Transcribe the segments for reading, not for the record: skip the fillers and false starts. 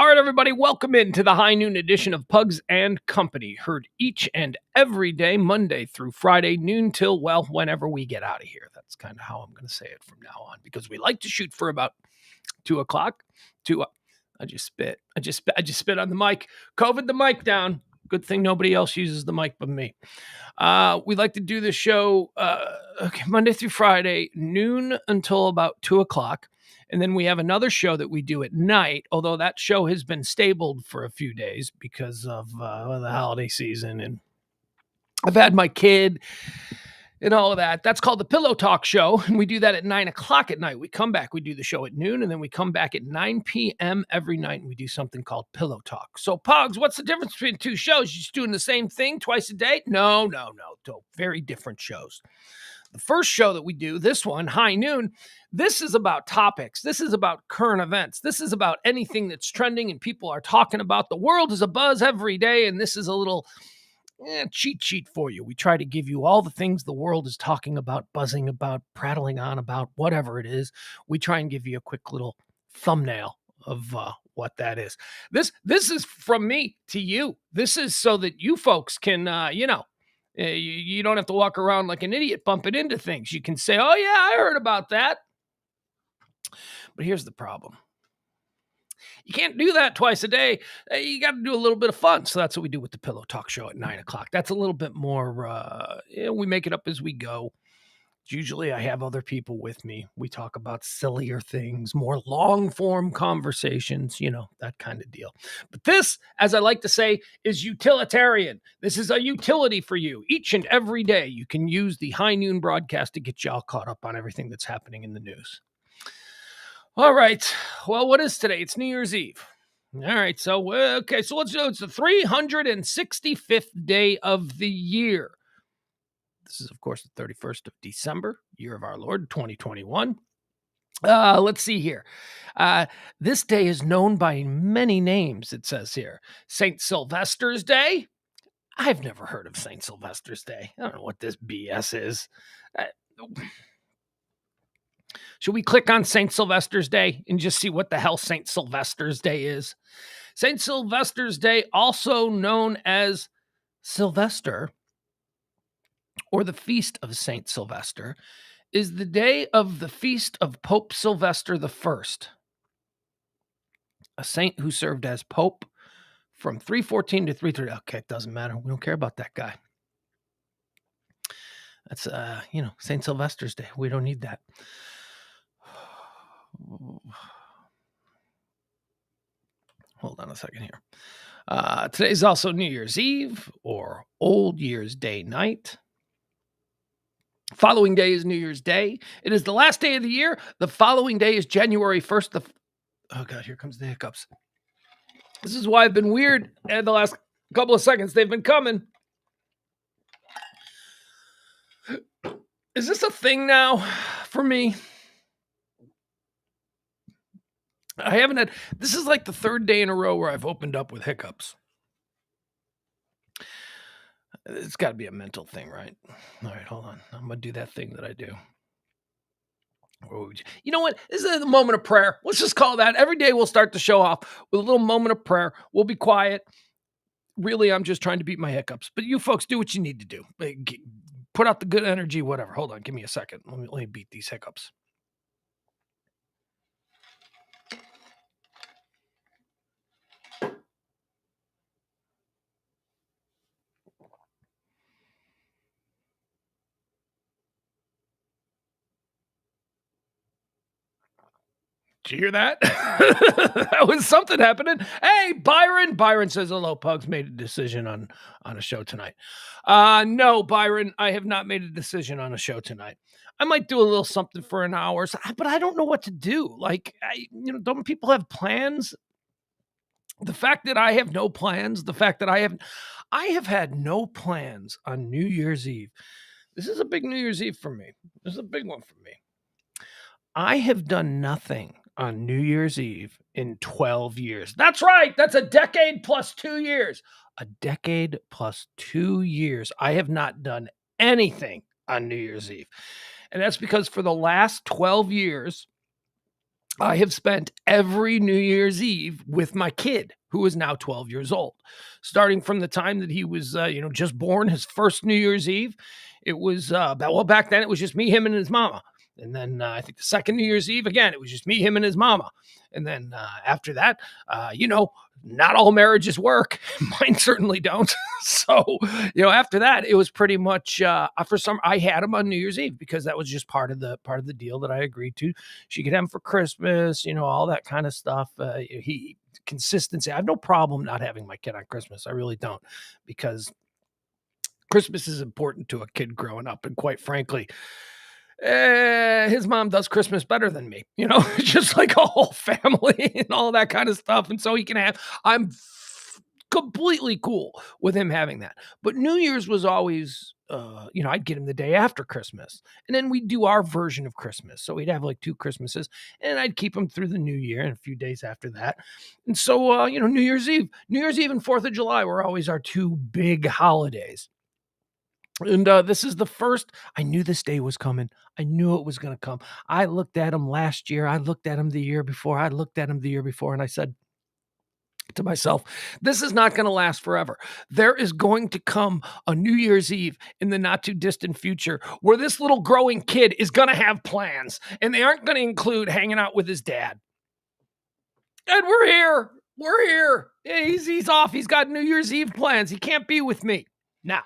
All right, everybody, welcome into the high noon edition of Pugs and Company, heard each and every day, Monday through Friday, noon till, well, whenever we get out of here. That's kind of how I'm going to say it from now on, because we like to shoot for about 2 o'clock. I just spit on the mic. COVID the mic down. Good thing nobody else uses the mic but me. We like to do the show Monday through Friday, noon until about 2 o'clock. And then we have another show that we do at night, although that show has been stabled for a few days because of the holiday season. And I've had my kid and all of that. That's called the Pillow Talk Show. And we do that at 9 o'clock at night. We come back, we do the show at noon, and then we come back at 9 p.m. every night, and we do something called Pillow Talk. So, Pugs, what's the difference between two shows? You just doing the same thing twice a day? No. Very different shows. The first show that we do, this one, High Noon, this is about topics. This is about current events. This is about anything that's trending and people are talking about. The world is abuzz every day, and this is a little cheat sheet for you. We try to give you all the things the world is talking about, buzzing about, prattling on about, whatever it is. We try and give you a quick little thumbnail of what that is. This is from me to you. This is so that you folks can, you don't have to walk around like an idiot bumping into things. You can say, oh, yeah, I heard about that. But here's the problem. You can't do that twice a day. You got to do a little bit of fun. So that's what we do with the Pillow Talk Show at 9 o'clock. That's a little bit more, we make it up as we go. Usually I have other people with me. We talk about sillier things, more long-form conversations, that kind of deal. But this, as I like to say, is utilitarian. This is a utility for you. Each and every day, you can use the High Noon broadcast to get you all caught up on everything that's happening in the news. All right. Well, what is today? It's New Year's Eve. All right. So let's do it. It's the 365th day of the year. This is, of course, the 31st of December, year of our Lord, 2021. Let's see here. This day is known by many names, it says here. St. Sylvester's Day. I've never heard of St. Sylvester's Day. I don't know what this BS is. Should we click on St. Sylvester's Day and just see what the hell St. Sylvester's Day is? St. Sylvester's Day, also known as Sylvester, or the Feast of St. Sylvester, is the day of the feast of Pope Sylvester I, a saint who served as Pope from 314 to 330. Okay, it doesn't matter. We don't care about that guy. That's, St. Sylvester's Day. We don't need that. Hold on a second here. Today's also New Year's Eve or Old Year's Day night. Following day is New Year's Day. It is the last day of the year. The following day is January 1st. Oh, God, here comes the hiccups. This is why I've been weird in the last couple of seconds. They've been coming. Is this a thing now for me? I haven't had... This is like the third day in a row where I've opened up with hiccups. It's got to be a mental thing, right? All right, hold on. I'm going to do that thing that I do. You know what? This is the moment of prayer. Let's just call that. Every day we'll start the show off with a little moment of prayer. We'll be quiet. Really, I'm just trying to beat my hiccups. But you folks do what you need to do. Put out the good energy, whatever. Hold on. Give me a second. Let me beat these hiccups. Did you hear that? That was something happening. Hey, Byron. Byron says, hello, Pugs. Made a decision on a show tonight. No, Byron, I have not made a decision on a show tonight. I might do a little something for an hour, but I don't know what to do. Like, don't people have plans? The fact that I have no plans, the fact that I have had no plans on New Year's Eve. This is a big New Year's Eve for me. This is a big one for me. I have done nothing on New Year's Eve in 12 years. That's right. That's a decade plus 2 years. A decade plus 2 years. I have not done anything on New Year's Eve. And that's because for the last 12 years, I have spent every New Year's Eve with my kid, who is now 12 years old. Starting from the time that he was, just born, his first New Year's Eve, it was, back then it was just me, him, and his mama. And then I think the second New Year's Eve, again, it was just me, him, and his mama. And then after that, not all marriages work. Mine certainly don't. So, after that, it was pretty much I had him on New Year's Eve because that was just part of the deal that I agreed to. She could have him for Christmas, all that kind of stuff. Consistency. I have no problem not having my kid on Christmas. I really don't, because Christmas is important to a kid growing up, and quite frankly, his mom does Christmas better than me, just like a whole family and all that kind of stuff. And so I'm completely cool with him having that. But New Year's was always, I'd get him the day after Christmas, and then we'd do our version of Christmas. So we'd have like 2 Christmases, and I'd keep him through the New Year and a few days after that. And so, New Year's Eve and 4th of July were always our 2 big holidays. And this is the first. I knew this day was coming. I knew it was going to come. I looked at him last year. I looked at him the year before. I looked at him the year before, and I said to myself, this is not going to last forever. There is going to come a New Year's Eve in the not too distant future where this little growing kid is going to have plans, and they aren't going to include hanging out with his dad. And we're here. We're here. He's off. He's got New Year's Eve plans. He can't be with me. Now,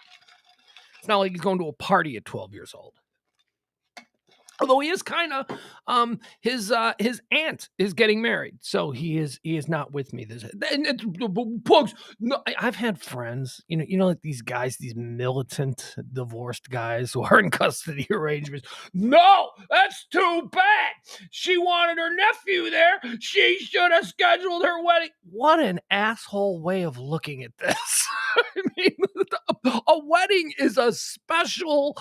it's not like he's going to a party at 12 years old. Although he is kind of, his aunt is getting married, so he is not with me. Pugs. No, I've had friends, like these guys, these militant divorced guys who are in custody arrangements. No, that's too bad. She wanted her nephew there. She should have scheduled her wedding. What an asshole way of looking at this. I mean, a wedding is a special.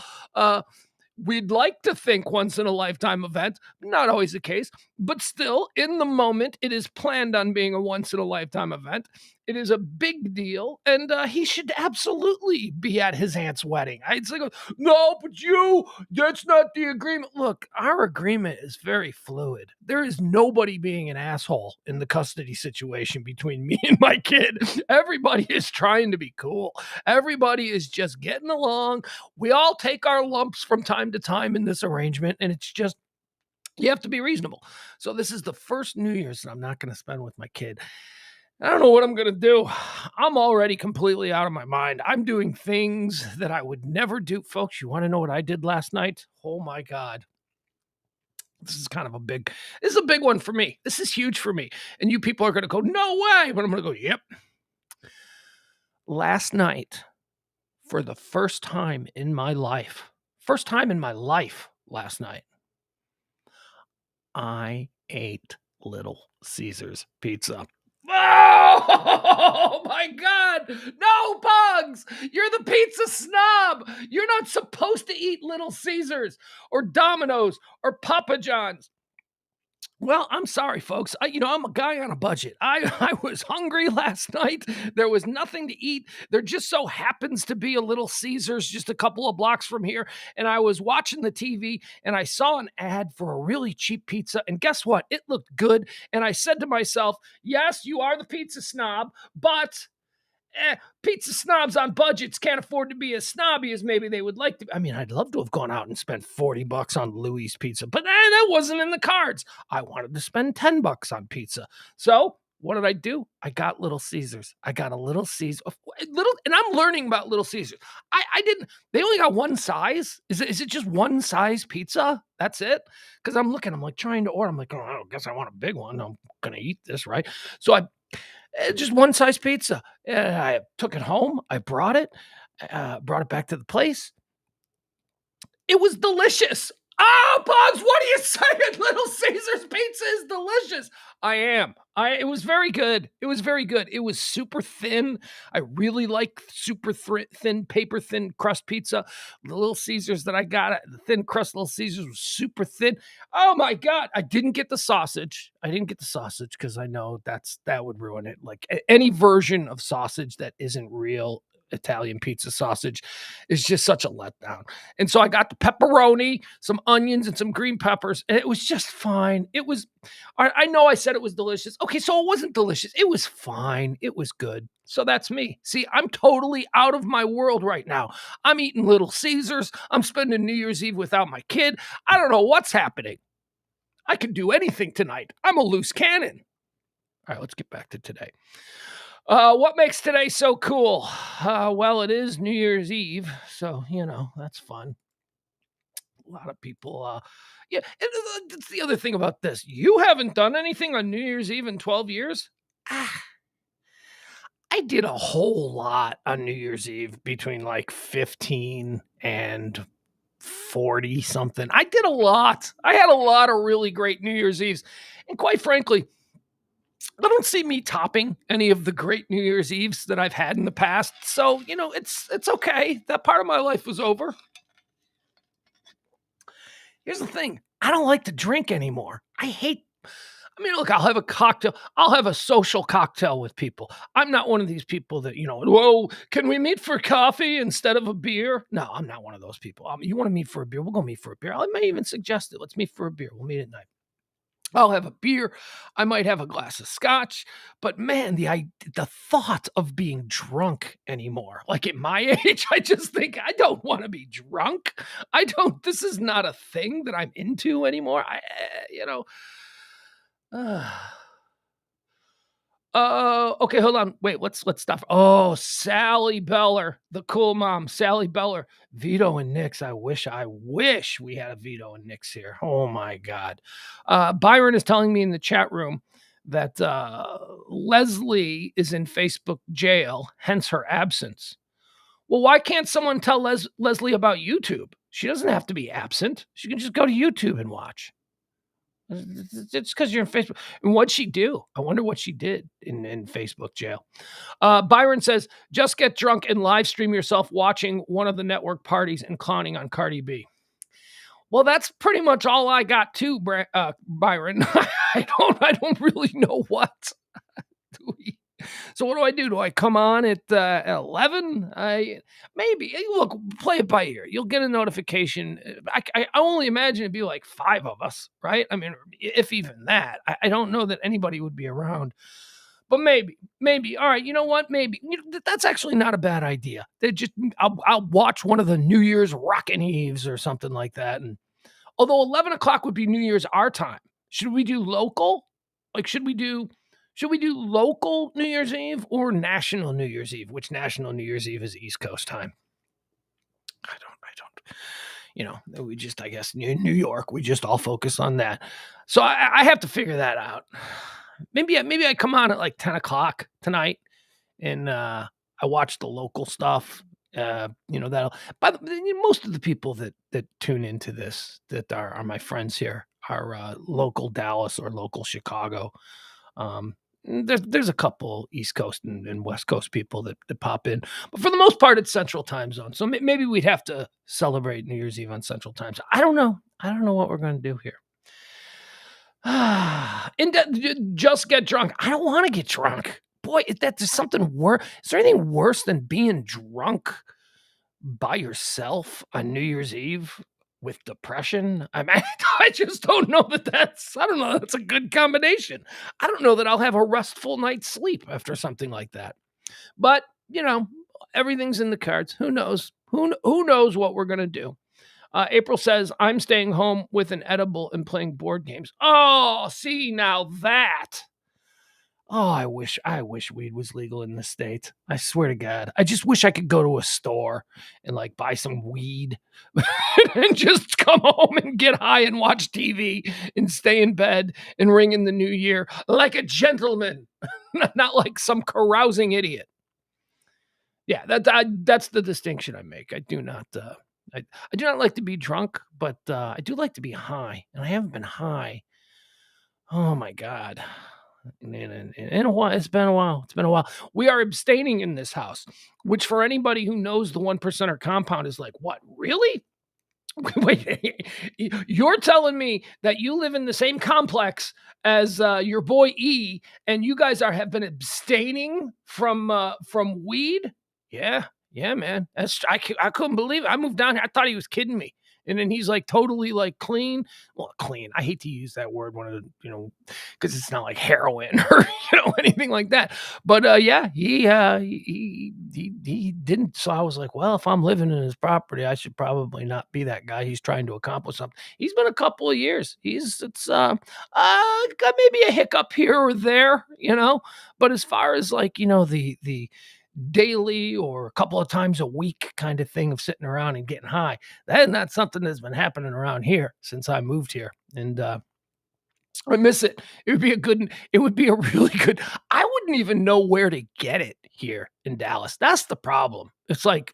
We'd like to think once in a lifetime event, not always the case, but still, in the moment, it is planned on being a once in a lifetime event. It is a big deal, and he should absolutely be at his aunt's wedding. I'd say, no, but that's not the agreement. Look, our agreement is very fluid. There is nobody being an asshole in the custody situation between me and my kid. Everybody is trying to be cool. Everybody is just getting along. We all take our lumps from time to time in this arrangement, and it's just, you have to be reasonable. So this is the first New Year's that I'm not going to spend with my kid. I don't know what I'm going to do. I'm already completely out of my mind. I'm doing things that I would never do. Folks, you want to know what I did last night? Oh my God. This is a big one for me. This is huge for me. And you people are going to go, no way. But I'm going to go, yep. Last night, for the first time in my life last night, I ate Little Caesars pizza. Oh my God! No, Pugs! You're the pizza snob! You're not supposed to eat Little Caesars or Domino's or Papa John's. Well, I'm sorry, folks. I'm a guy on a budget. I was hungry last night. There was nothing to eat. There just so happens to be a Little Caesars just a couple of blocks from here. And I was watching the TV and I saw an ad for a really cheap pizza. And guess what? It looked good. And I said to myself, yes, you are the pizza snob, but pizza snobs on budgets can't afford to be as snobby as maybe they would like to. I mean, I'd love to have gone out and spent $40 on Louis Pizza, but that wasn't in the cards. I wanted to spend $10 on pizza. So what did I do? I got Little Caesars. I got a Little Caesars. And I'm learning about Little Caesars. I didn't. They only got one size. Is it just one size pizza? That's it? Because I'm like trying to order. I'm like, oh, I guess I want a big one. I'm gonna eat this, right? So just one size pizza. I took it home. I brought it back to the place. It was delicious. Oh, Bugs, what are you saying? Little Caesars pizza is delicious. I am. It was very good. It was very good. It was super thin. I really like super thin, paper thin crust pizza. The Little Caesars that I got, the thin crust Little Caesars was super thin. Oh my God. I didn't get the sausage. Because I know that would ruin it. Like any version of sausage that isn't real, Italian pizza sausage is just such a letdown. And so I got the pepperoni, some onions, and some green peppers, and it was just fine. It was, I know I said it was delicious. Okay, so it wasn't delicious. It was fine. It was good. So that's me. See, I'm totally out of my world right now. I'm eating Little Caesars. I'm spending New Year's Eve without my kid. I don't know what's happening. I can do anything tonight. I'm a loose cannon. All right, let's get back to today. What makes today so cool? Well, it is New Year's Eve, so, that's fun. A lot of people, yeah, that's the other thing about this. You haven't done anything on New Year's Eve in 12 years? I did a whole lot on New Year's Eve between like 15 and 40 something. I did a lot. I had a lot of really great New Year's Eves. And quite frankly, I don't see me topping any of the great New Year's Eves that I've had in the past. So, it's okay. That part of my life was over. Here's the thing. I don't like to drink anymore. Look, I'll have a cocktail. I'll have a social cocktail with people. I'm not one of these people that, whoa, can we meet for coffee instead of a beer? No, I'm not one of those people. You want to meet for a beer? We'll go meet for a beer. I may even suggest it. Let's meet for a beer. We'll meet at night. I'll have a beer. I might have a glass of scotch, but man, the thought of being drunk anymore, like at my age, I just think I don't want to be drunk. This is not a thing that I'm into anymore. Okay, hold on. Wait, let's stop. Oh, Sally Beller, the cool mom, Sally Beller, Vito and Nix. I wish we had a Vito and Nix here. Oh my God. Byron is telling me in the chat room that Leslie is in Facebook jail, hence her absence. Well, why can't someone tell Leslie about YouTube? She doesn't have to be absent. She can just go to YouTube and watch. It's because you're in Facebook. And what'd she do? I wonder what she did in Facebook jail. Byron says, just get drunk and live stream yourself watching one of the network parties and clowning on Cardi B. Well, that's pretty much all I got too, Byron. I don't really know what. So what do? Do I come on at 11? Maybe. Look, play it by ear. You'll get a notification. I only imagine it'd be like 5 of us, right? I mean, if even that. I don't know that anybody would be around. But maybe. All right, you know what? Maybe. That's actually not a bad idea. I'll watch one of the New Year's Rockin' Eves or something like that. And although 11 o'clock would be New Year's our time, should we do local? Like, should we do local New Year's Eve or national New Year's Eve? Which national New Year's Eve is East Coast time? I don't. We just, I guess, New York, we just all focus on that. So I have to figure that out. Maybe I come on at like 10 o'clock tonight and I watch the local stuff. That'll. But most of the people that tune into this that are my friends here are local Dallas or local Chicago. There's a couple East Coast and West Coast people that pop in, but for the most part, it's Central Time Zone. So maybe we'd have to celebrate New Year's Eve on Central Time Zone. I don't know what we're going to do here. Just get drunk. I don't want to get drunk. Boy, that's something worse. Is there anything worse than being drunk by yourself on New Year's Eve with depression? I just don't know that's a good combination. I don't know that I'll have a restful night's sleep after something like that. But, everything's in the cards. Who knows? Who knows what we're going to do? April says, I'm staying home with an edible and playing board games. Oh, see, now that. Oh, I wish weed was legal in the state. I swear to God. I just wish I could go to a store and like buy some weed and just come home and get high and watch TV and stay in bed and ring in the new year like a gentleman, not like some carousing idiot. Yeah, that's the distinction I make. I do not like to be drunk, but I do like to be high, and I haven't been high. Oh my God. In a while, it's been a while. We are abstaining in this house, which for anybody who knows the 1%er compound is like, what, really? Wait, you're telling me that you live in the same complex as your boy E, and you guys have been abstaining from weed? Yeah, Yeah, man. I couldn't believe it. I moved down here. I thought he was kidding me. And then he's like totally like clean. Well, clean. I hate to use that word when because it's not like heroin or anything like that. But yeah, he didn't. So I was like, well, if I'm living in his property, I should probably not be that guy. He's trying to accomplish something. He's been a couple of years. It's got maybe a hiccup here or there, But as far as like the daily or a couple of times a week kind of thing of sitting around and getting high. That's not something that's been happening around here since I moved here. And I miss it. It would be a really good, I wouldn't even know where to get it here in Dallas. That's the problem. It's like,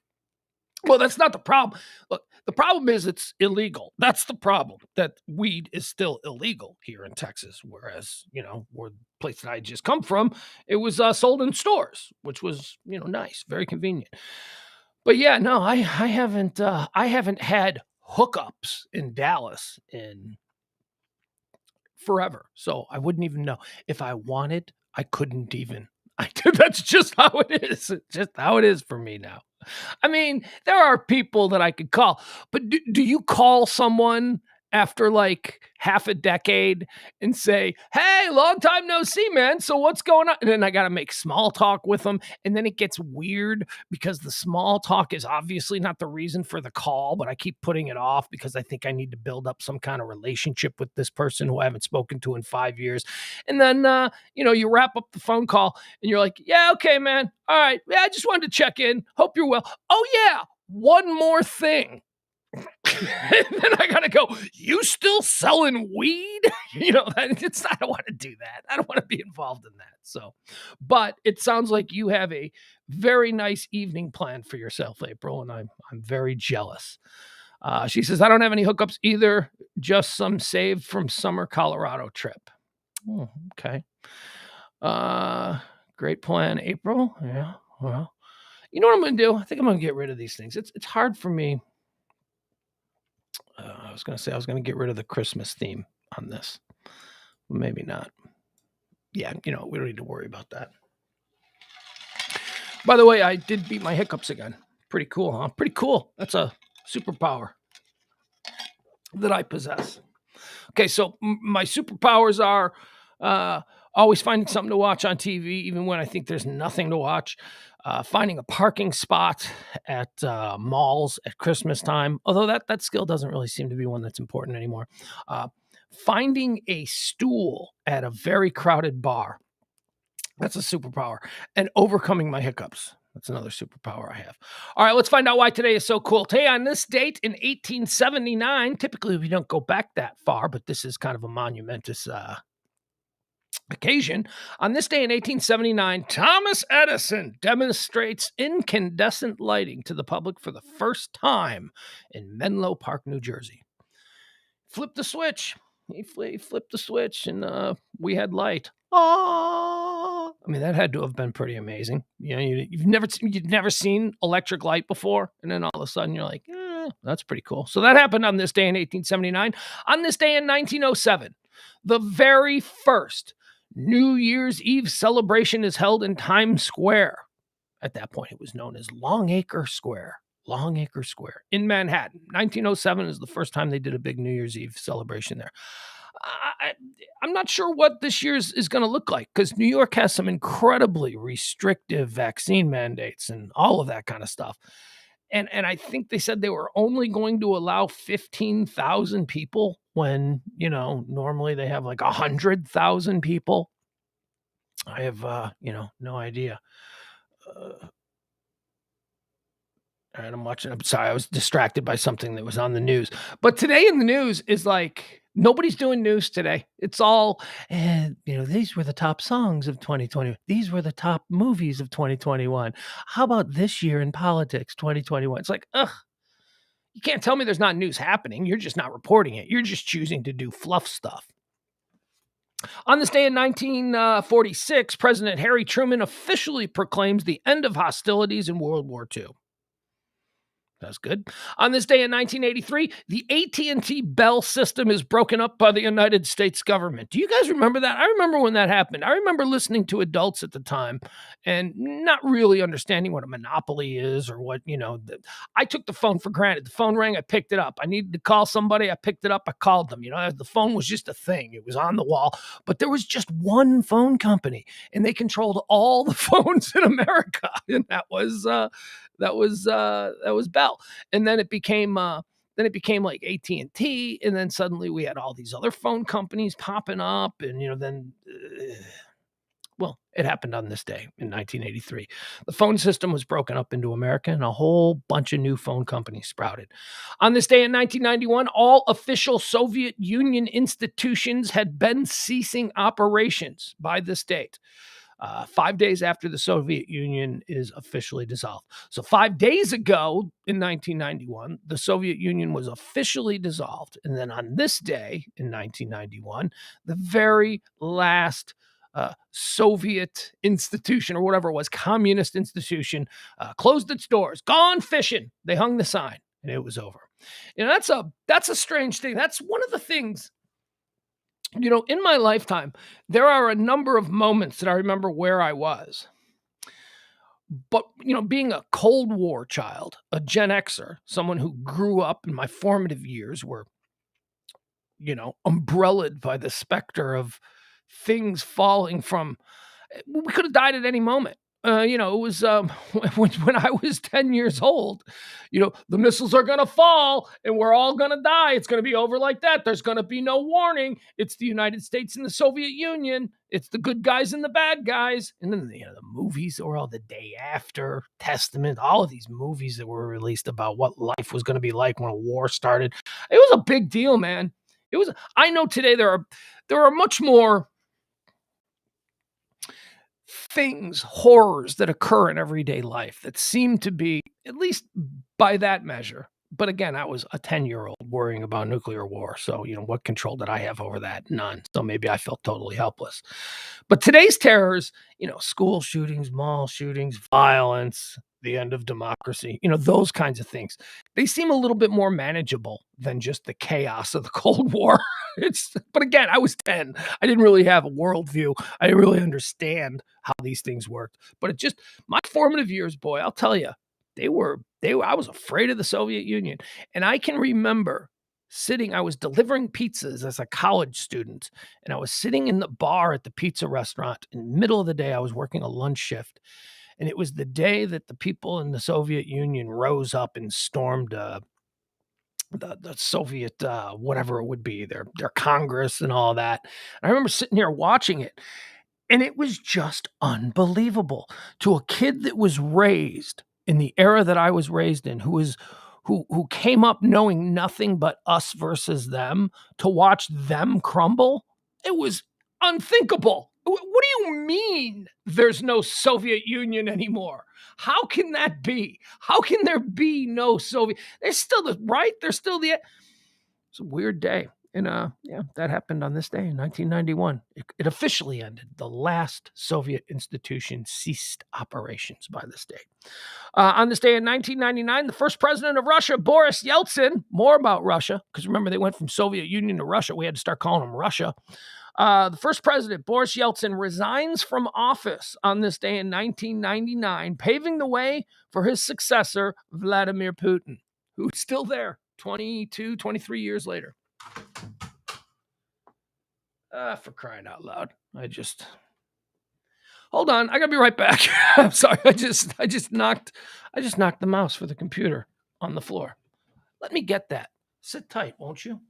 well, that's not the problem. Look, the problem is it's illegal. That's the problem, that weed is still illegal here in Texas. Whereas, where the place that I just come from, it was sold in stores, which was, nice, very convenient. But yeah, no, I haven't had hookups in Dallas in forever. So I wouldn't even know. If I wanted, I couldn't even. That's just how it is. It's just how it is for me now. I mean, there are people that I could call, but do you call someone after like half a decade and say, hey, long time no see, man. So what's going on? And then I got to make small talk with them. And then it gets weird because the small talk is obviously not the reason for the call, but I keep putting it off because I think I need to build up some kind of relationship with this person who I haven't spoken to in 5 years. And then, you wrap up the phone call and you're like, yeah, okay, man. All right. Yeah, I just wanted to check in. Hope you're well. Oh, yeah. One more thing. And then I gotta go, you still selling weed? I don't want to do that. I don't want to be involved in that. So, but it sounds like you have a very nice evening planned for yourself, April, and I'm very jealous. She says, I don't have any hookups either, just some saved from summer Colorado trip. Oh, okay. Great plan, April. Yeah, well, you know what I'm gonna do? I think I'm gonna get rid of these things. It's hard for me. I was going to say I was going to get rid of the Christmas theme on this. Maybe not. Yeah, we don't need to worry about that. By the way, I did beat my hiccups again. Pretty cool, huh? Pretty cool. That's a superpower that I possess. Okay, so my superpowers are always finding something to watch on TV, even when I think there's nothing to watch. Finding a parking spot at malls at Christmas time, although that skill doesn't really seem to be one that's important anymore. Finding a stool at a very crowded bar. That's a superpower. And overcoming my hiccups. That's another superpower I have. All right, let's find out why today is so cool. Today, on this date in 1879, typically we don't go back that far, but this is kind of a monumentous occasion. On this day in 1879, Thomas Edison demonstrates incandescent lighting to the public for the first time in Menlo Park, New Jersey. Flipped the switch. He flipped the switch and we had light. Oh, I mean, that had to have been pretty amazing. You've never seen electric light before, and then all of a sudden you're like, that's pretty cool. So that happened on this day in 1879. On this day in 1907, the very first New Year's Eve celebration is held in Times Square. At that point, it was known as Longacre Square. Longacre Square in Manhattan. 1907 is the first time they did a big New Year's Eve celebration there. I'm not sure what this year's is going to look like because New York has some incredibly restrictive vaccine mandates and all of that kind of stuff. And I think they said they were only going to allow 15,000 people when, normally they have like 100,000 people. I have, no idea. And I'm watching. I'm sorry, I was distracted by something that was on the news. But today in the news is like, nobody's doing news today. It's all, these were the top songs of 2020. These were the top movies of 2021. How about this year in politics, 2021? It's like, you can't tell me there's not news happening. You're just not reporting it. You're just choosing to do fluff stuff. On this day in 1946, President Harry Truman officially proclaims the end of hostilities in World War II. That's good. On this day in 1983, the AT&T Bell system is broken up by the United States government. Do you guys remember that? I remember when that happened. I remember listening to adults at the time and not really understanding what a monopoly is or what, I took the phone for granted. The phone rang, I picked it up. I needed to call somebody, I picked it up, I called them. The phone was just a thing. It was on the wall, but there was just one phone company and they controlled all the phones in America. And that was Bell. And then it became like AT&T, and then suddenly we had all these other phone companies popping up, and it happened on this day in 1983. The phone system was broken up into America, and a whole bunch of new phone companies sprouted. On this day in 1991, all official Soviet Union institutions had been ceasing operations by this date. 5 days after the Soviet Union is officially dissolved. So 5 days ago in 1991, the Soviet Union was officially dissolved. And then on this day in 1991, the very last Soviet institution or whatever it was, communist institution, closed its doors, gone fishing. They hung the sign and it was over. That's a strange thing. That's one of the things. In my lifetime, there are a number of moments that I remember where I was. But, being a Cold War child, a Gen Xer, someone who grew up in my formative years were, umbrellaed by the specter of things falling from, we could have died at any moment. It was when I was 10 years old, the missiles are going to fall and we're all going to die. It's going to be over like that. There's going to be no warning. It's the United States and the Soviet Union. It's the good guys and the bad guys. And then, the movies or all The Day After, Testament, all of these movies that were released about what life was going to be like when a war started. It was a big deal, man. I know today there are much more things, horrors that occur in everyday life that seem to be, at least by that measure. But again, I was a 10-year-old worrying about nuclear war. So, what control did I have over that? None. So maybe I felt totally helpless. But today's terrors, school shootings, mall shootings, violence, the end of democracy, those kinds of things, they seem a little bit more manageable than just the chaos of the Cold War. But again, I was 10. I didn't really have a worldview. I didn't really understand how these things worked. But my formative years, boy, I'll tell you, I was afraid of the Soviet Union. And I can remember I was delivering pizzas as a college student, and I was sitting in the bar at the pizza restaurant in the middle of the day. I was working a lunch shift. And it was the day that the people in the Soviet Union rose up and stormed the Soviet, whatever it would be, their Congress and all that. And I remember sitting here watching it, and it was just unbelievable to a kid that was raised in the era that I was raised in, who came up knowing nothing but us versus them, to watch them crumble. It was unthinkable. What do you mean there's no Soviet Union anymore? How can that be? How can there be no Soviet? There's still There's still it's a weird day. And that happened on this day in 1991. It officially ended. The last Soviet institution ceased operations by this date. On this day in 1999, the first president of Russia, Boris Yeltsin, more about Russia, because remember, they went from Soviet Union to Russia. We had to start calling them Russia. The first president, Boris Yeltsin, resigns from office on this day in 1999, paving the way for his successor, Vladimir Putin, who's still there 22, 23 years later. For crying out loud. Hold on, I gotta be right back. I'm sorry. I just knocked the mouse for the computer on the floor. Let me get that. Sit tight, won't you?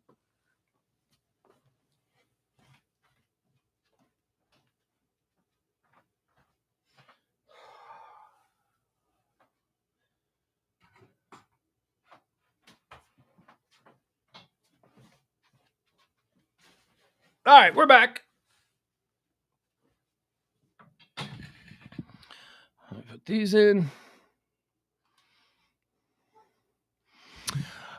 All right, we're back. Let me put these in.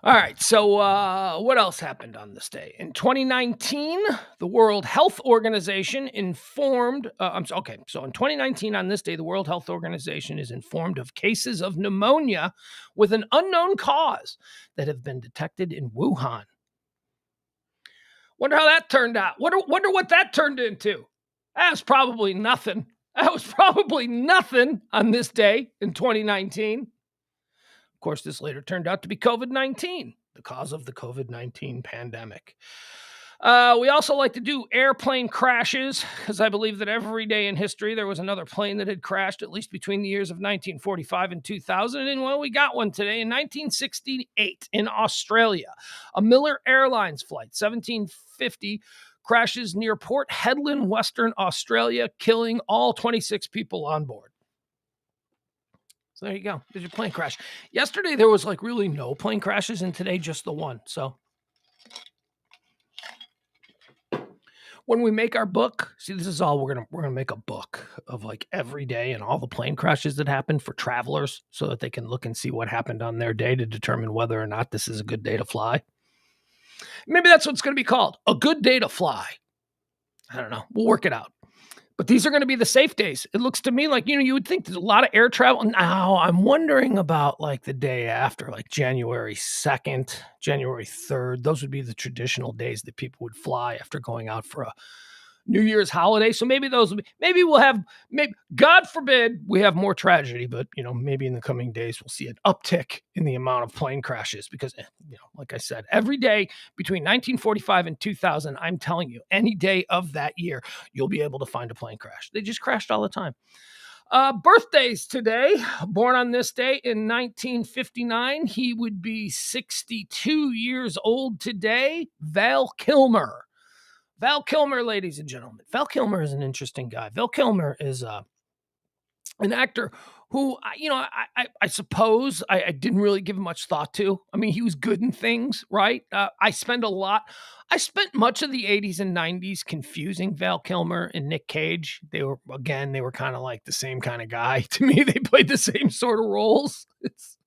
All right. So, what else happened on this day? In 2019, the World Health Organization informed. Okay. So, in 2019, on this day, the World Health Organization is informed of cases of pneumonia with an unknown cause that have been detected in Wuhan. Wonder how that turned out. Wonder what that turned into. That was probably nothing. That was probably nothing on this day in 2019. Of course, this later turned out to be COVID-19, the cause of the COVID-19 pandemic. We also like to do airplane crashes because I believe that every day in history there was another plane that had crashed, at least between the years of 1945 and 2000. And well, we got one today in 1968 in Australia. A Miller Airlines flight, 1750, crashes near Port Hedland, Western Australia, killing all 26 people on board. So there you go. There's your plane crash. Yesterday, there was like really no plane crashes, and today, just the one. So when we make our book, see, this is all we're gonna make a book of like every day and all the plane crashes that happened for travelers so that they can look and see what happened on their day to determine whether or not this is a good day to fly. Maybe that's what it's going to be called. A good day to fly. I don't know. We'll work it out. But these are going to be the safe days. It looks to me like, you would think there's a lot of air travel. Now I'm wondering about like the day after, like January 2nd, January 3rd. Those would be the traditional days that people would fly after going out for a New Year's holiday. So maybe those will be, maybe we'll have, maybe, God forbid we have more tragedy, but maybe in the coming days we'll see an uptick in the amount of plane crashes because, like I said, every day between 1945 and 2000, I'm telling you, any day of that year, you'll be able to find a plane crash. They just crashed all the time. Birthdays today, born on this day in 1959, he would be 62 years old today, Val Kilmer. Val Kilmer, ladies and gentlemen. Val Kilmer is an interesting guy. Val Kilmer is an actor who, I suppose I didn't really give much thought to. I mean, he was good in things, right? I spent much of the 80s and 90s confusing Val Kilmer and Nick Cage. They were kind of like the same kind of guy. To me, they played the same sort of roles. It's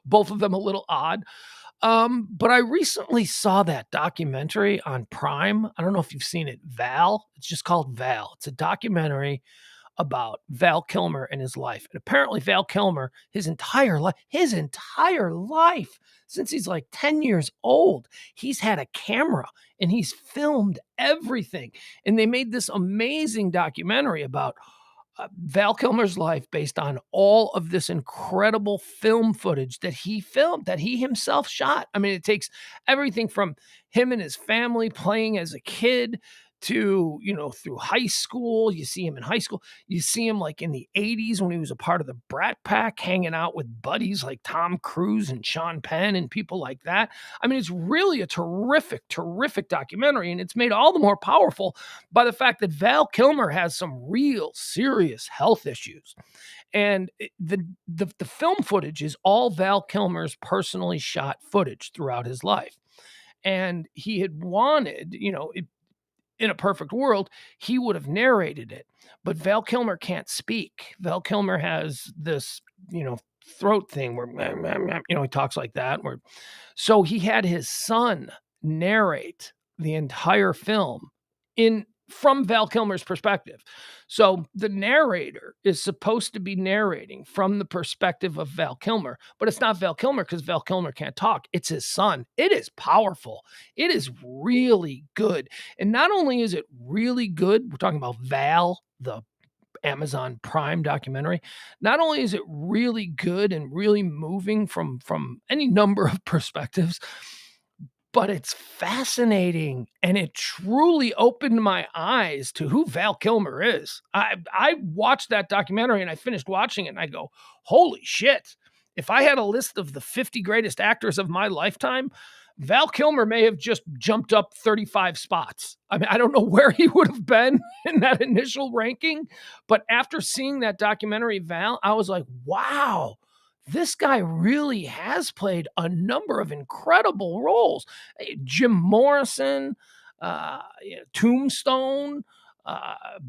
both of them a little odd. But I recently saw that documentary on Prime. I don't know if you've seen it, Val. It's just called Val. It's a documentary about Val Kilmer and his life. And apparently Val Kilmer, his entire life, since he's like 10 years old, he's had a camera and he's filmed everything. And they made this amazing documentary about Val Kilmer's life based on all of this incredible film footage that he filmed, that he himself shot. I mean, it takes everything from him and his family playing as a kid to, through high school. You see him in high school. You see him like in the 80s when he was a part of the Brat Pack, hanging out with buddies like Tom Cruise and Sean Penn and people like that. I mean, it's really a terrific, terrific documentary. And it's made all the more powerful by the fact that Val Kilmer has some real serious health issues. And the film footage is all Val Kilmer's personally shot footage throughout his life. And he had wanted, in a perfect world, he would have narrated it. But Val Kilmer can't speak. Val Kilmer has this, throat thing where, he talks like that. So he had his son narrate the entire film from Val Kilmer's perspective. So the narrator is supposed to be narrating from the perspective of Val Kilmer, but it's not Val Kilmer because Val Kilmer can't talk. It's his son. It is powerful. It is really good. And not only is it really good, we're talking about Val, the Amazon Prime documentary. Not only is it really good and really moving from any number of perspectives, but it's fascinating, and it truly opened my eyes to who Val Kilmer is. I watched that documentary and I finished watching it and I go, holy shit. If I had a list of the 50 greatest actors of my lifetime, Val Kilmer may have just jumped up 35 spots. I mean, I don't know where he would have been in that initial ranking, but after seeing that documentary, Val, I was like, wow. This guy really has played a number of incredible roles. Jim Morrison, Tombstone,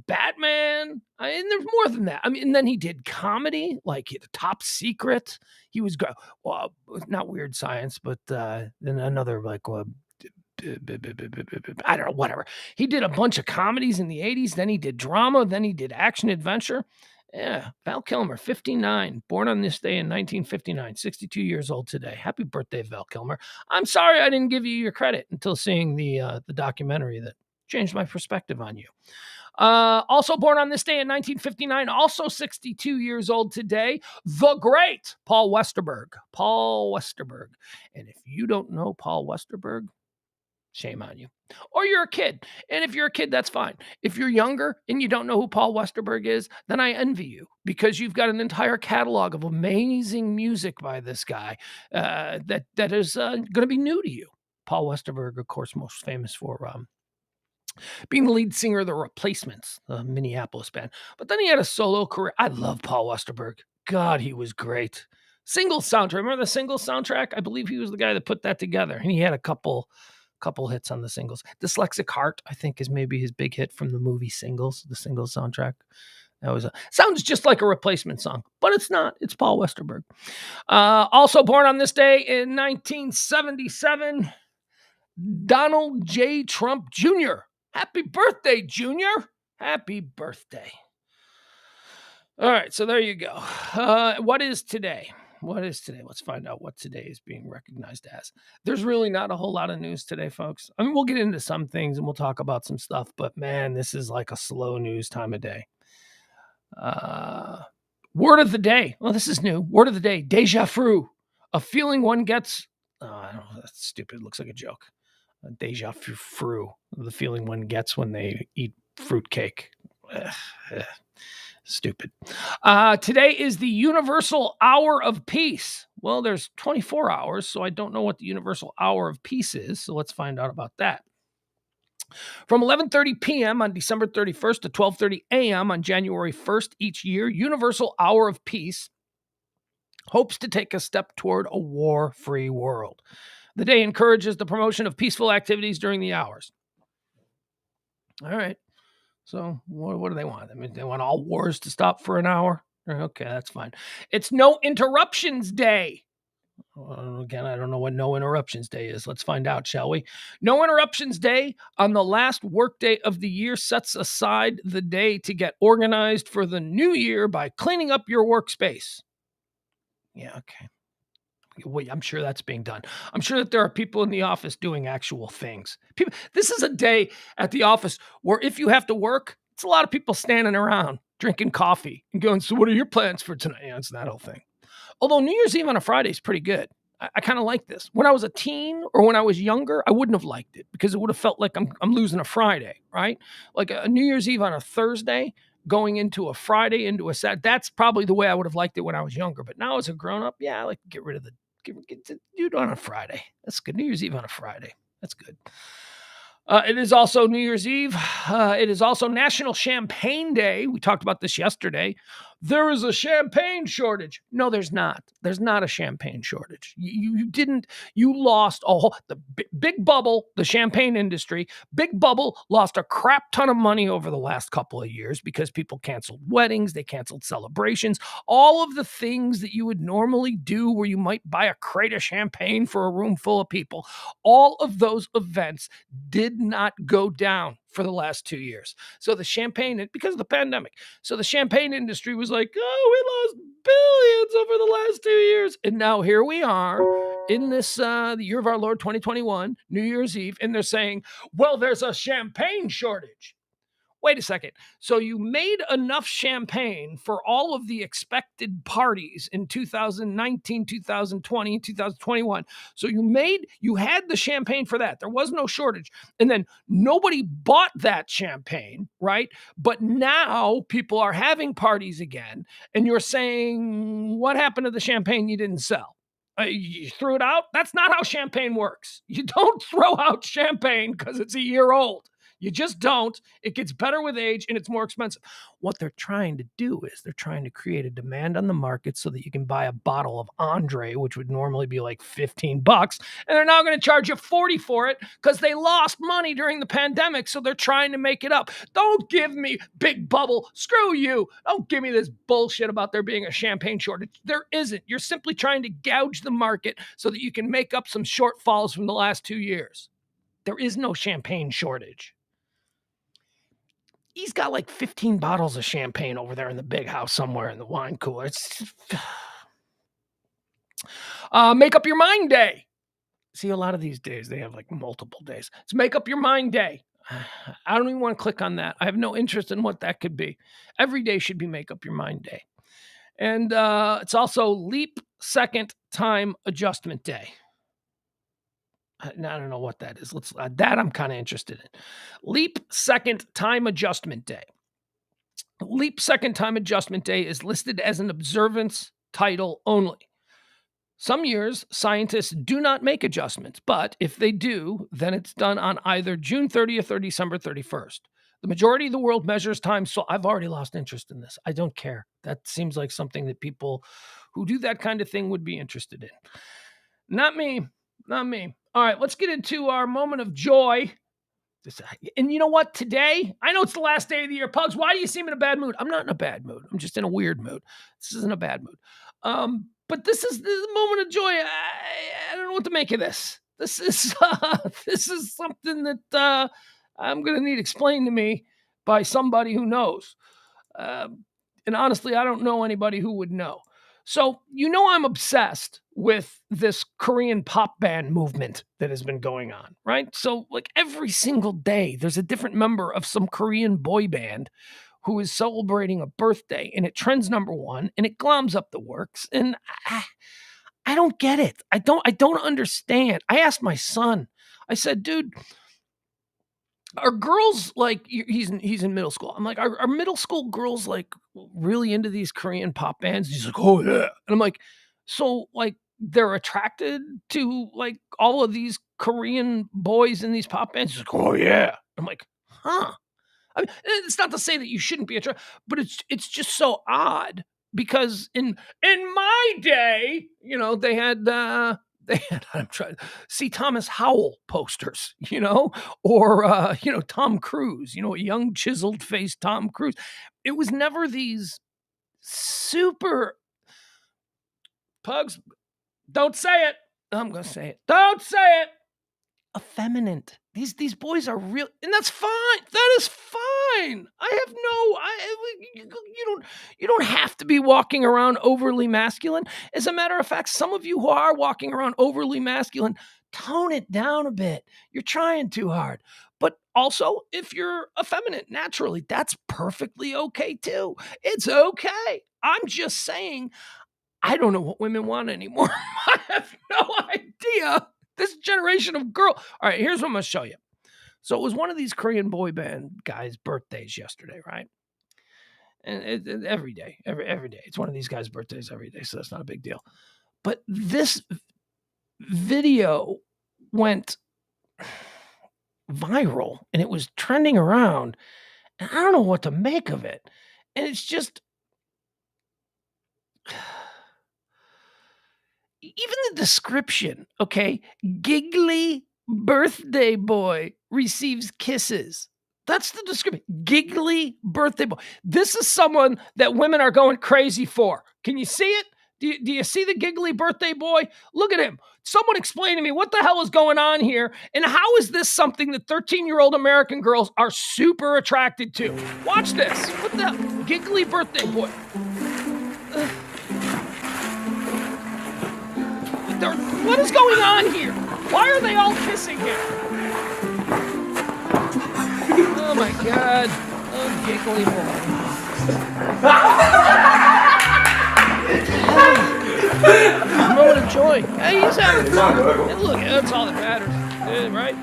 Batman. And there's more than that. I mean, and then he did comedy, like The Top Secret. He was well, not Weird Science, but then another like I don't know, whatever. He did a bunch of comedies in the 80s. Then he did drama. Then he did action adventure. Yeah, Val Kilmer, 59, born on this day in 1959, 62 years old today. Happy birthday, Val Kilmer. I'm sorry I didn't give you your credit until seeing the documentary that changed my perspective on you. Also born on this day in 1959, also 62 years old today, the great Paul Westerberg. Paul Westerberg. And if you don't know Paul Westerberg, shame on you. Or you're a kid. And if you're a kid, that's fine. If you're younger and you don't know who Paul Westerberg is, then I envy you because you've got an entire catalog of amazing music by this guy that is going to be new to you. Paul Westerberg, of course, most famous for being the lead singer of The Replacements, the Minneapolis band. But then he had a solo career. I love Paul Westerberg. God, he was great. Single soundtrack. Remember the single soundtrack? I believe he was the guy that put that together. And he had a couple hits on the singles. Dyslexic Heart, I think, is maybe his big hit from the movie Singles, the Singles soundtrack. That was sounds just like a Replacement song, but it's not. It's Paul Westerberg. Also born on this day in 1977, Donald J. Trump Jr. Happy birthday, Junior. Happy birthday. All right, so there you go. What is today? What is today? Let's find out what today is being recognized as. There's really not a whole lot of news today, folks. I mean, we'll get into some things and we'll talk about some stuff, but man, this is like a slow news time of day. Word of the day. Well, this is new. Word of the day. Deja vu. A feeling one gets. I don't know. That's stupid. It looks like a joke. Deja vu. The feeling one gets when they eat fruitcake. Stupid. Today is the Universal Hour of Peace. Well, there's 24 hours, so I don't know what the Universal Hour of Peace is. So let's find out about that. From 11:30 p.m. on December 31st to 12:30 a.m. on January 1st each year, Universal Hour of Peace hopes to take a step toward a war-free world. The day encourages the promotion of peaceful activities during the hours. All right. So what do they want? I mean, they want all wars to stop for an hour? Okay, that's fine. It's No Interruptions Day. Again, I don't know what No Interruptions Day is. Let's find out, shall we? No Interruptions Day on the last workday of the year sets aside the day to get organized for the new year by cleaning up your workspace. Yeah, okay. Wait, I'm sure that's being done. I'm sure that there are people in the office doing actual things. This is a day at the office where if you have to work, it's a lot of people standing around drinking coffee and going, so what are your plans for tonight? Yeah, it's that whole thing. Although New Year's Eve on a Friday is pretty good. I kind of like this. When I was a teen or when I was younger, I wouldn't have liked it because it would have felt like I'm losing a Friday, right? Like a New Year's Eve on a Thursday going into a Friday, into a Saturday. That's probably the way I would have liked it when I was younger. But now as a grown-up, yeah, I like to get rid of get it on a Friday. That's good. New Year's Eve on a Friday. That's good. It is also New Year's Eve. It is also National Champagne Day. We talked about this yesterday. There is a champagne shortage. No, there's not. There's not a champagne shortage. You lost the big bubble, the champagne industry. Big bubble lost a crap ton of money over the last couple of years because people canceled weddings. They canceled celebrations. All of the things that you would normally do where you might buy a crate of champagne for a room full of people. All of those events did not go down for the last 2 years. So the champagne, because of the pandemic, so the champagne industry was like, oh, we lost billions over the last 2 years. And now here we are in this, the year of our Lord 2021, New Year's Eve, and they're saying, well, there's a champagne shortage. Wait a second. So you made enough champagne for all of the expected parties in 2019, 2020, 2021. So you had the champagne for that. There was no shortage. And then nobody bought that champagne, right? But now people are having parties again. And you're saying, what happened to the champagne you didn't sell? You threw it out? That's not how champagne works. You don't throw out champagne because it's a year old. You just don't. It gets better with age and it's more expensive. What they're trying to do is they're trying to create a demand on the market so that you can buy a bottle of Andre, which would normally be like $15, and they're now going to charge you $40 for it because they lost money during the pandemic, so they're trying to make it up. Don't give me Big Bubble. Screw you. Don't give me this bullshit about there being a champagne shortage. There isn't. You're simply trying to gouge the market so that you can make up some shortfalls from the last 2 years. There is no champagne shortage. He's got like 15 bottles of champagne over there in the big house somewhere in the wine cooler. It's Make Up Your Mind Day. See, a lot of these days, they have like multiple days. It's Make Up Your Mind Day. I don't even want to click on that. I have no interest in what that could be. Every day should be Make Up Your Mind Day. And it's also Leap Second Time Adjustment Day. I don't know what that is. That I'm kind of interested in. Leap Second Time Adjustment Day. Leap Second Time Adjustment Day is listed as an observance title only. Some years, scientists do not make adjustments, but if they do, then it's done on either June 30th or December 31st. The majority of the world measures time, so I've already lost interest in this. I don't care. That seems like something that people who do that kind of thing would be interested in. Not me. Not me. All right, let's get into our moment of joy. And you know what? Today, I know it's the last day of the year. Pugs, why do you seem in a bad mood? I'm not in a bad mood. I'm just in a weird mood. This isn't a bad mood. But this is the moment of joy. I don't know what to make of this. This is something that I'm going to need explained to me by somebody who knows. And honestly, I don't know anybody who would know. So, I'm obsessed with this Korean pop band movement that has been going on, right? So, like every single day, there's a different member of some Korean boy band who is celebrating a birthday, and it trends number one, and it gloms up the works. And I don't get it. I don't understand. I asked my son, I said, dude, are girls like, he's in middle school. I'm like, are middle school girls like really into these Korean pop bands? He's like, oh yeah. And I'm like, so like they're attracted to like all of these Korean boys in these pop bands? He's like, oh yeah. I'm like, huh. I mean, it's not to say that you shouldn't be attracted, but it's just so odd because in my day, they had I'm trying to see Thomas Howell posters, or Tom Cruise, a young chiseled face Tom Cruise. It was never these super Pugs. Don't say it. I'm gonna say it. Don't say it. Effeminate. These boys are real, and that's fine. That is fine. You don't have to be walking around overly masculine. As a matter of fact, some of you who are walking around overly masculine, tone it down a bit. You're trying too hard. But also, if you're effeminate naturally, that's perfectly okay too. It's okay. I'm just saying, I don't know what women want anymore. I have no idea. This generation of girl. All right, here's what I'm going to show you. So it was one of these Korean boy band guys' birthdays yesterday, right? And every day. It's one of these guys' birthdays every day, so that's not a big deal. But this video went viral, and it was trending around, and I don't know what to make of it. And it's just... even the description, okay? Giggly birthday boy receives kisses. That's the description. Giggly birthday boy. This is someone that women are going crazy for. Can you see it? Do you see the giggly birthday boy? Look at him. Someone explain to me what the hell is going on here, and how is this something that 13-year-old American girls are super attracted to? Watch this. What the hell? Giggly birthday boy. What is going on here? Why are they all kissing him? Oh my God. Oh, giggly boy. Moment of joy. Hey, he's having fun. Hey, look, that's all that matters. right?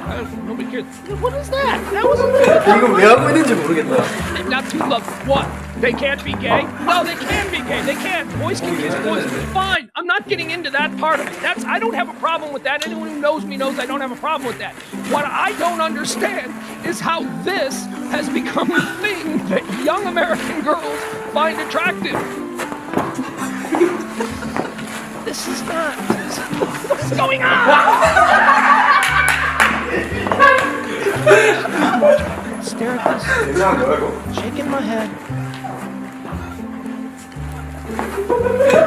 Nobody cares. What is that? That wasn't good. 이거 왜 하고 있는지 모르겠다. Not too love. What? They can't be gay? No, they can be gay. They can. Boys can kiss boys. Fine. I'm not getting into that part of it. I don't have a problem with that. Anyone who knows me knows I don't have a problem with that. What I don't understand is how this has become a thing that young American girls find attractive. This is not. What's going on? Stare at this. Shaking my head.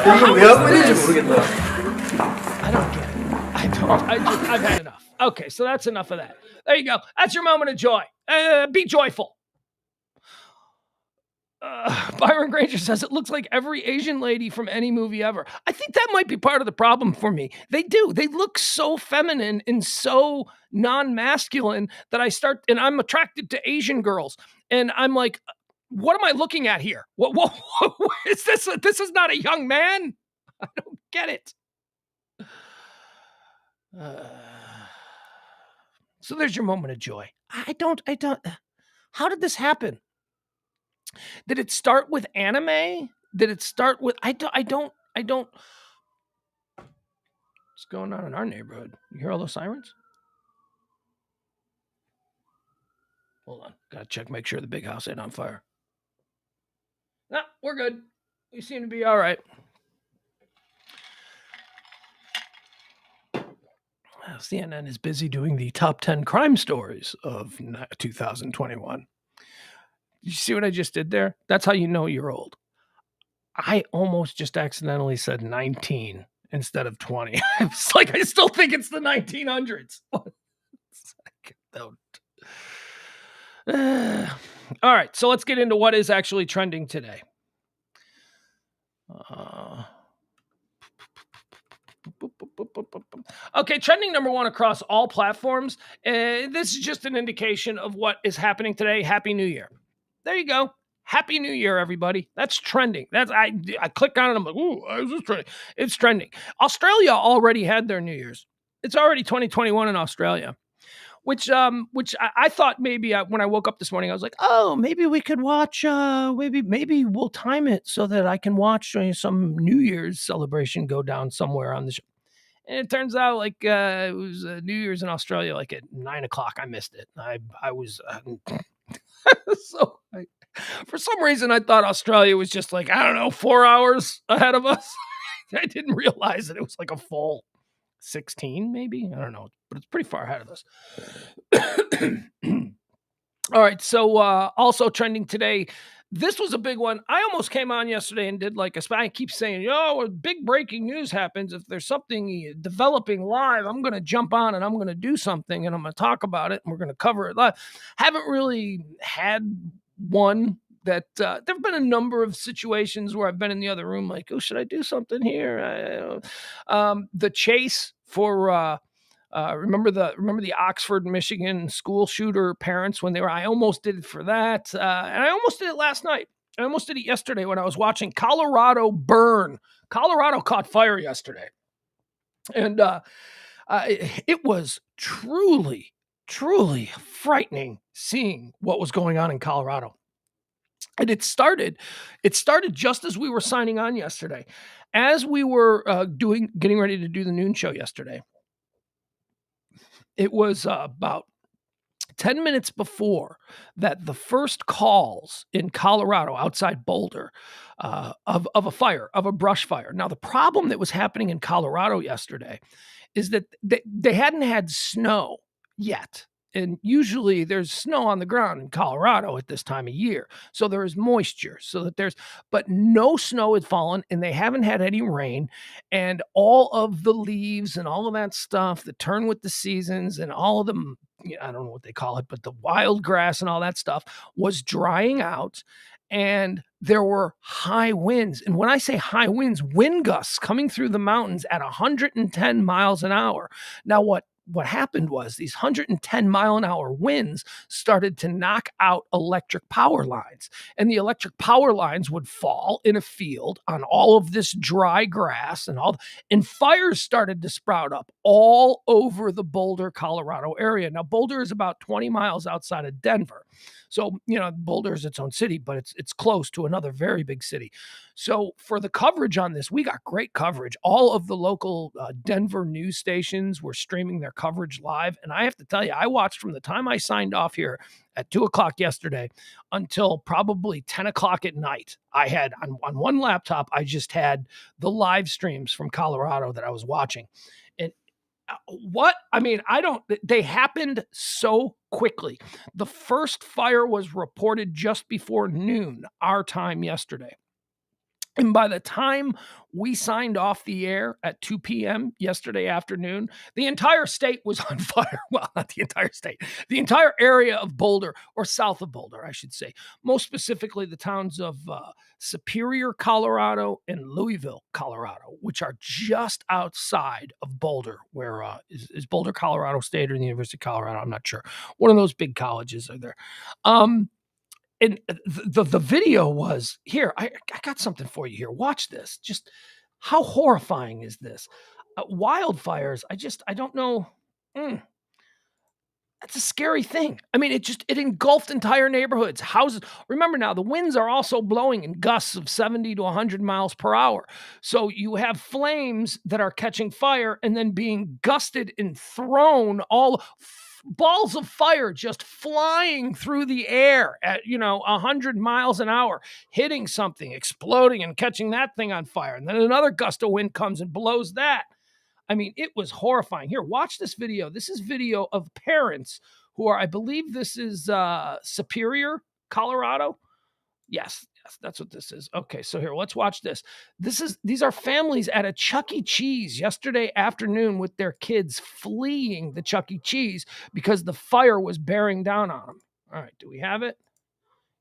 이거 왜 하고 있는지 모르겠다. I don't get it. I've had enough. Okay, so that's enough of that. There you go. That's your moment of joy. Be joyful. Byron Granger says it looks like every Asian lady from any movie ever. I think that might be part of the problem for me. They do. They look so feminine and so non-masculine that and I'm attracted to Asian girls. And I'm like, what am I looking at here? What is this? This is not a young man. I don't get it. So there's your moment of joy. I don't. How did this happen? Did it start with anime? Did it start with? I don't. What's going on in our neighborhood? You hear all those sirens? Hold on. Gotta check, make sure the big house ain't on fire. No, we're good. We seem to be all right. CNN is busy doing the top 10 crime stories of 2021. You see what I just did there? That's how you know you're old. I almost just accidentally said 19 instead of 20. It's like I still think it's the 1900s. All right, so let's get into what is actually trending today. Okay, trending number one across all platforms. This is just an indication of what is happening today. Happy New Year. There you go. Happy New Year, everybody. That's trending. I click on it. I'm like, ooh, is this trending? It's trending. Australia already had their New Year's. It's already 2021 in Australia, which I thought maybe when I woke up this morning, I was like, oh, maybe we could watch. Maybe we'll time it so that I can watch some New Year's celebration go down somewhere on the show. And it turns out like it was New Year's in Australia, like at 9:00. I missed it. I was for some reason I thought Australia was just like, I don't know, 4 hours ahead of us. I didn't realize that it was like a full 16, maybe. I don't know, but it's pretty far ahead of us. All right. So also trending today. This was a big one. I almost came on yesterday and did I keep saying, big breaking news happens. If there's something developing live, I'm going to jump on and I'm going to do something and I'm going to talk about it and we're going to cover it live. Haven't really had one that there have been a number of situations where I've been in the other room like, oh, should I do something here? The chase for remember the Oxford, Michigan school shooter parents when I almost did it for that. And I almost did it last night. I almost did it yesterday when I was watching Colorado burn. Colorado caught fire yesterday. And it was truly, truly frightening seeing what was going on in Colorado. And it started just as we were signing on yesterday. As we were getting ready to do the noon show yesterday. It was about 10 minutes before that the first calls in Colorado outside Boulder of a fire, of a brush fire. Now, the problem that was happening in Colorado yesterday is that they hadn't had snow yet. And usually there's snow on the ground in Colorado at this time of year. So there is moisture but no snow had fallen and they haven't had any rain, and all of the leaves and all of that stuff that turn with the seasons and all of them, I don't know what they call it, but the wild grass and all that stuff was drying out. And there were high winds. And when I say high winds, wind gusts coming through the mountains at 110 miles an hour. Now, what what happened was these 110-mile-an-hour winds started to knock out electric power lines, and the electric power lines would fall in a field on all of this dry grass and fires started to sprout up all over the Boulder, Colorado area. Now, Boulder is about 20 miles outside of Denver. So, Boulder is its own city, but it's close to another very big city. So for the coverage on this, we got great coverage. All of the local Denver news stations were streaming their coverage live. And I have to tell you, I watched from the time I signed off here at 2:00 yesterday until probably 10:00 at night. I had on one laptop, I just had the live streams from Colorado that I was watching. And they happened so quickly. The first fire was reported just before noon, our time yesterday. And by the time we signed off the air at 2 p.m. yesterday afternoon, the entire state was on fire. Well, not the entire state, the entire area of Boulder, or south of Boulder, I should say. Most specifically, the towns of Superior, Colorado, and Louisville, Colorado, which are just outside of Boulder, where is Boulder, Colorado State, or the University of Colorado? I'm not sure. One of those big colleges are there. And the video was here. I got something for you here. Watch this. Just how horrifying is this? Wildfires. I don't know. That's a scary thing. I mean, it engulfed entire neighborhoods, houses. Remember now, the winds are also blowing in gusts of 70 to 100 miles per hour. So you have flames that are catching fire and then being gusted and thrown, all balls of fire just flying through the air at 100 miles an hour, hitting something, exploding and catching that thing on fire. And then another gust of wind comes and blows that. I mean, it was horrifying. Here, watch this video. This is video of parents who are, I believe this is Superior, Colorado. Yes, that's what this is. Okay, so here, let's watch this. These are families at a Chuck E. Cheese yesterday afternoon with their kids fleeing the Chuck E. Cheese because the fire was bearing down on them. All right, do we have it?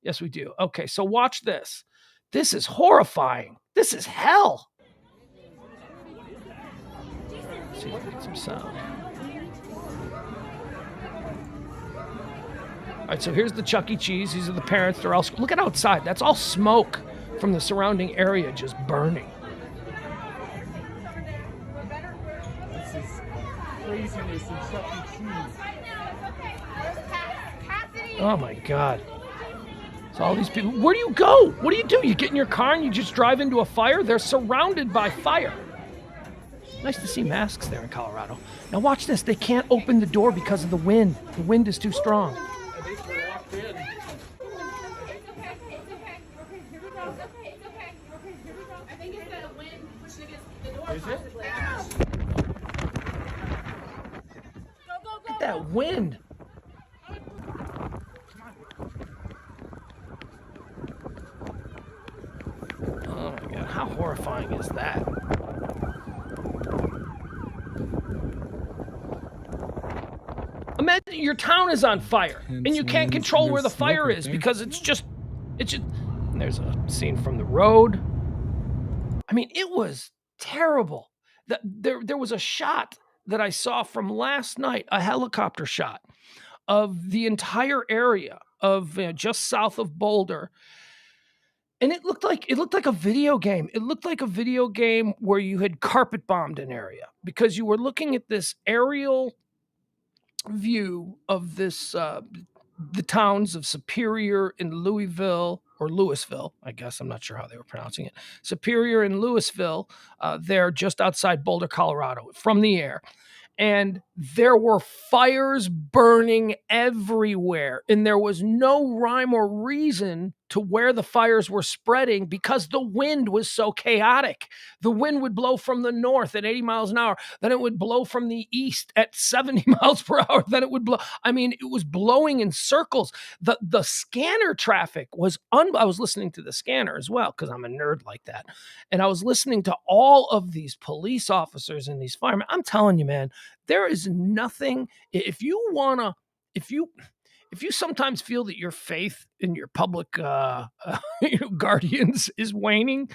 Yes, we do. Okay, so watch this. This is horrifying. This is hell. Let's see if we get some sound. All right, so here's the Chuck E. Cheese. These are the parents. They're all, look at outside. That's all smoke from the surrounding area just burning. This is craziness in Chuck E. Cheese. Oh my God. So all these people, where do you go? What do? You get in your car and you just drive into a fire? They're surrounded by fire. Nice to see masks there in Colorado. Now watch this. They can't open the door because of the wind. The wind is too strong. Is it? Look at that wind. Oh my God, how horrifying is that? Imagine your town is on fire and you can't control where the fire is because it's just, and there's a scene from the road. I mean, it was terrible. There was a shot that I saw from last night, a helicopter shot of the entire area of just south of Boulder. And it looked like a video game. It looked like a video game where you had carpet bombed an area because you were looking at this aerial view of this the towns of Superior and Louisville, or Louisville, I guess. I'm not sure how they were pronouncing it. Superior and Louisville, they're just outside Boulder, Colorado, from the air. And there were fires burning everywhere. And there was no rhyme or reason to where the fires were spreading because the wind was so chaotic. The wind would blow from the north at 80 miles an hour. Then it would blow from the east at 70 miles per hour. Then it would blow. I mean, it was blowing in circles. The scanner traffic was, I was listening to the scanner as well because I'm a nerd like that. And I was listening to all of these police officers and these firemen. I'm telling you, man, there is nothing. If you sometimes feel that your faith in your public guardians is waning,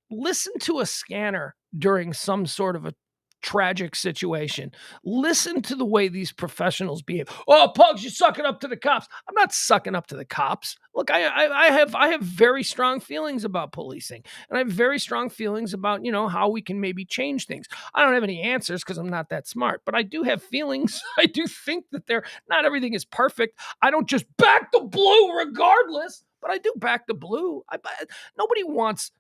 listen to a scanner during some sort of a tragic situation. Listen to the way these professionals behave. Oh, Pugs, you're sucking up to the cops. I'm not sucking up to the cops. Look, I have very strong feelings about policing, and I have very strong feelings about, how we can maybe change things. I don't have any answers because I'm not that smart, but I do have feelings. I do think that not everything is perfect. I don't just back the blue regardless, but I do back the blue. Nobody wants,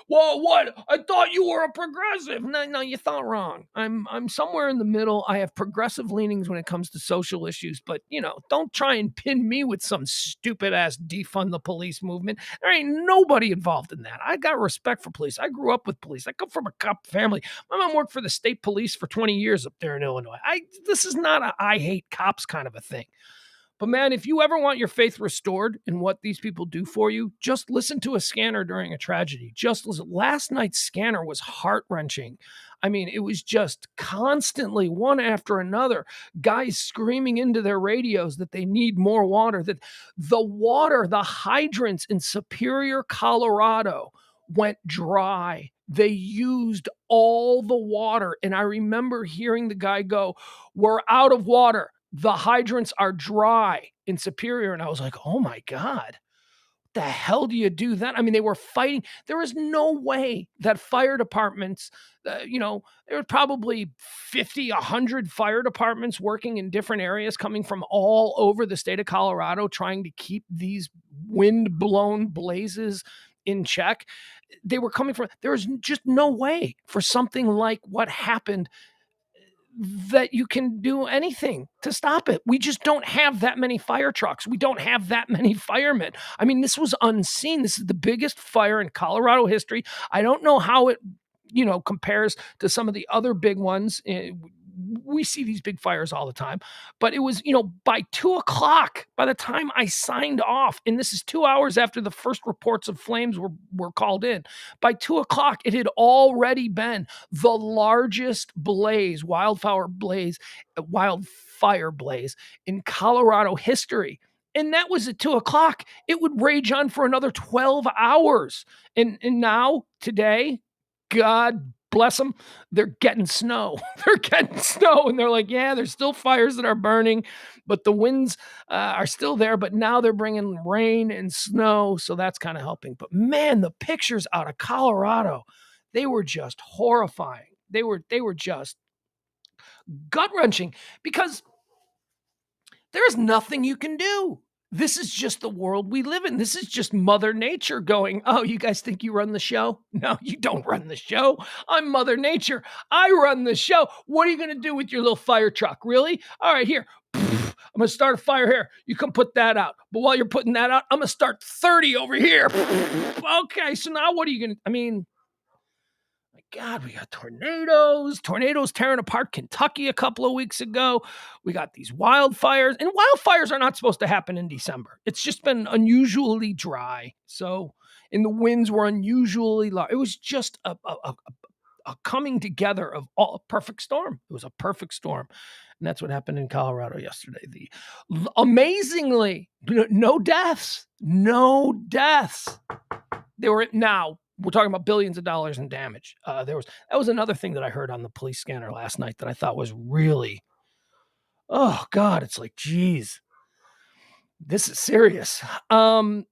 well, what? I thought you were a progressive. No, you thought wrong. I'm somewhere in the middle. I have progressive leanings when it comes to social issues, but don't try and pin me with some stupid ass defund the police movement. There ain't nobody involved in that. I got respect for police. I grew up with police. I come from a cop family. My mom worked for the state police for 20 years up there in Illinois. This is not a I hate cops kind of a thing. But man, if you ever want your faith restored in what these people do for you, just listen to a scanner during a tragedy. Just listen. Last night's scanner was heart-wrenching. I mean, it was just constantly, one after another, guys screaming into their radios that they need more water, that the hydrants in Superior, Colorado went dry. They used all the water. And I remember hearing the guy go, "We're out of water. The hydrants are dry in Superior." And I was like, oh my God, what the hell do you do that? I mean, they were fighting. There is no way that fire departments, there were probably 50, 100 fire departments working in different areas coming from all over the state of Colorado, trying to keep these wind-blown blazes in check. They were coming from, there was just no way for something like what happened that you can do anything to stop it. We just don't have that many fire trucks. We don't have that many firemen. I mean, this was unseen. This is the biggest fire in Colorado history. I don't know how it, compares to some of the other big ones. We see these big fires all the time, but it was, by 2:00, by the time I signed off, and this is 2 hours after the first reports of flames were called in, by 2:00, it had already been the largest wildfire blaze in Colorado history. And that was at 2:00. It would rage on for another 12 hours. And now, today, God bless them, they're getting snow. They're getting snow. And they're like, yeah, there's still fires that are burning, but the winds are still there. But now they're bringing rain and snow. So that's kind of helping. But man, the pictures out of Colorado, they were just horrifying. They were just gut-wrenching because there's nothing you can do. This is just the world we live in. This is just Mother Nature going, oh, you guys think you run the show? No, you don't run the show. I'm Mother Nature. I run the show. What are you going to do with your little fire truck? Really? All right, here. I'm going to start a fire here. You come put that out. But while you're putting that out, I'm going to start 30 over here. Okay, so now what are you going to, God, we got tornadoes tearing apart Kentucky a couple of weeks ago. We got these wildfires, and wildfires are not supposed to happen in December. It's just been unusually dry. So, and the winds were unusually low. It was just a coming together of a perfect storm. It was a perfect storm. And that's what happened in Colorado yesterday. Amazingly, no deaths. We're talking about billions of dollars in damage. That was another thing that I heard on the police scanner last night that I thought was really, oh God, it's like, geez, this is serious. An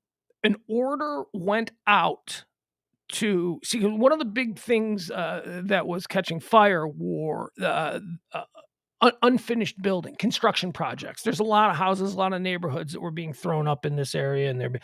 order went out to see one of the big things that was catching fire were unfinished building construction projects. There's a lot of houses, a lot of neighborhoods that were being thrown up in this area, and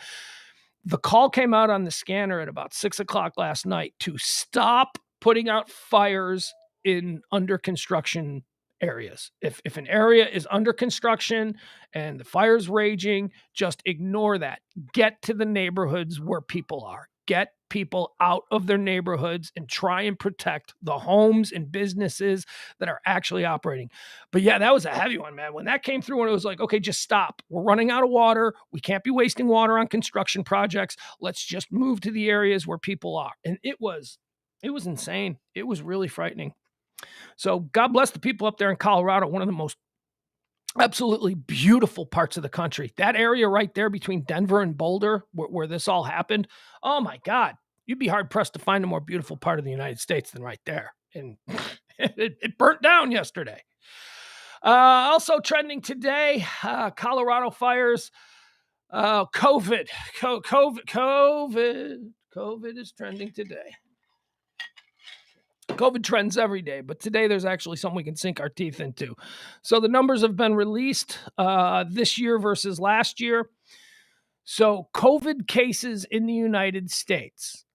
the call came out on the scanner at about 6:00 last night to stop putting out fires in under construction areas. If an area is under construction and the fire's raging, just ignore that. Get to the neighborhoods where people are. Get people out of their neighborhoods and try and protect the homes and businesses that are actually operating. But yeah, that was a heavy one, man. When that came through and it was like, okay, just stop. We're running out of water. We can't be wasting water on construction projects. Let's just move to the areas where people are. And it was insane. It was really frightening. So God bless the people up there in Colorado, one of the most absolutely beautiful parts of the country. That area right there between Denver and Boulder, where this all happened. Oh my God, you'd be hard pressed to find a more beautiful part of the United States than right there. And It burnt down yesterday. Also trending today, Colorado fires. COVID is trending today. COVID trends every day, but today there's actually something we can sink our teeth into. So the numbers have been released this year versus last year. So COVID cases in the United States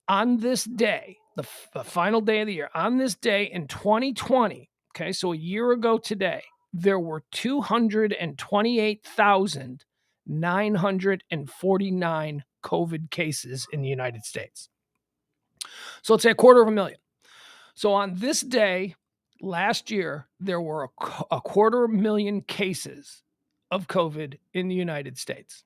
on this day, the final day of the year, on this day in 2020, okay, so a year ago today, there were 228,949 COVID cases in the United States. So let's say 250,000. So on this day last year, there were a 250,000 cases of COVID in the United States.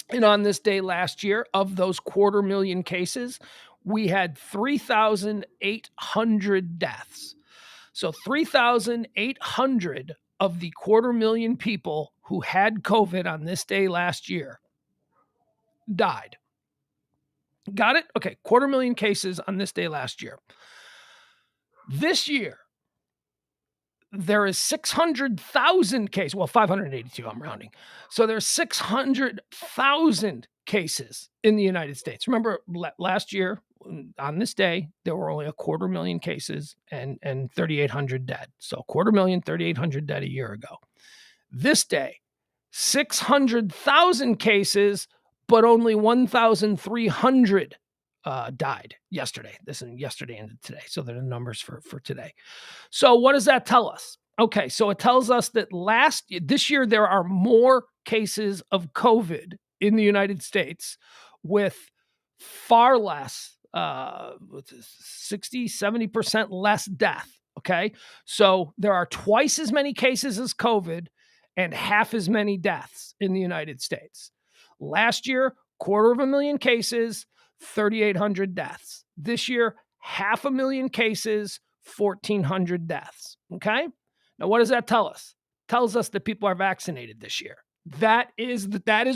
And on this day last year, of those 250,000 cases, we had 3,800 deaths. So 3,800 of the 250,000 people who had COVID on this day last year died. Got it? Okay, 250,000 cases on this day last year. This year, there is 600,000 cases. Well, 582, I'm rounding. So there's 600,000 cases in the United States. Remember, last year, on this day, there were only 250,000 cases and 3,800 dead. So 250,000, 3,800 dead a year ago. This day, 600,000 cases, but only 1,300 died yesterday. This is yesterday and today. So they're the numbers for today. So what does that tell us? Okay, so it tells us that this year there are more cases of COVID in the United States with far less, 60, 70% less death. Okay, so there are twice as many cases as COVID and half as many deaths in the United States. Last year, 250,000 cases, 3,800 deaths. This year, 500,000 cases, 1,400 deaths. Okay? Now, what does that tell us? It tells us that people are vaccinated this year. That is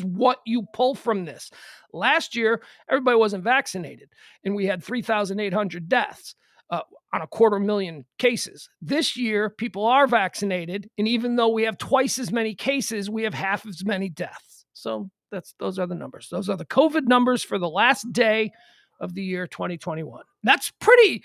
what you pull from this. Last year, everybody wasn't vaccinated, and we had 3,800 deaths on 250,000 cases. This year, people are vaccinated, and even though we have twice as many cases, we have half as many deaths. So those are the numbers. Those are the COVID numbers for the last day of the year 2021. That's pretty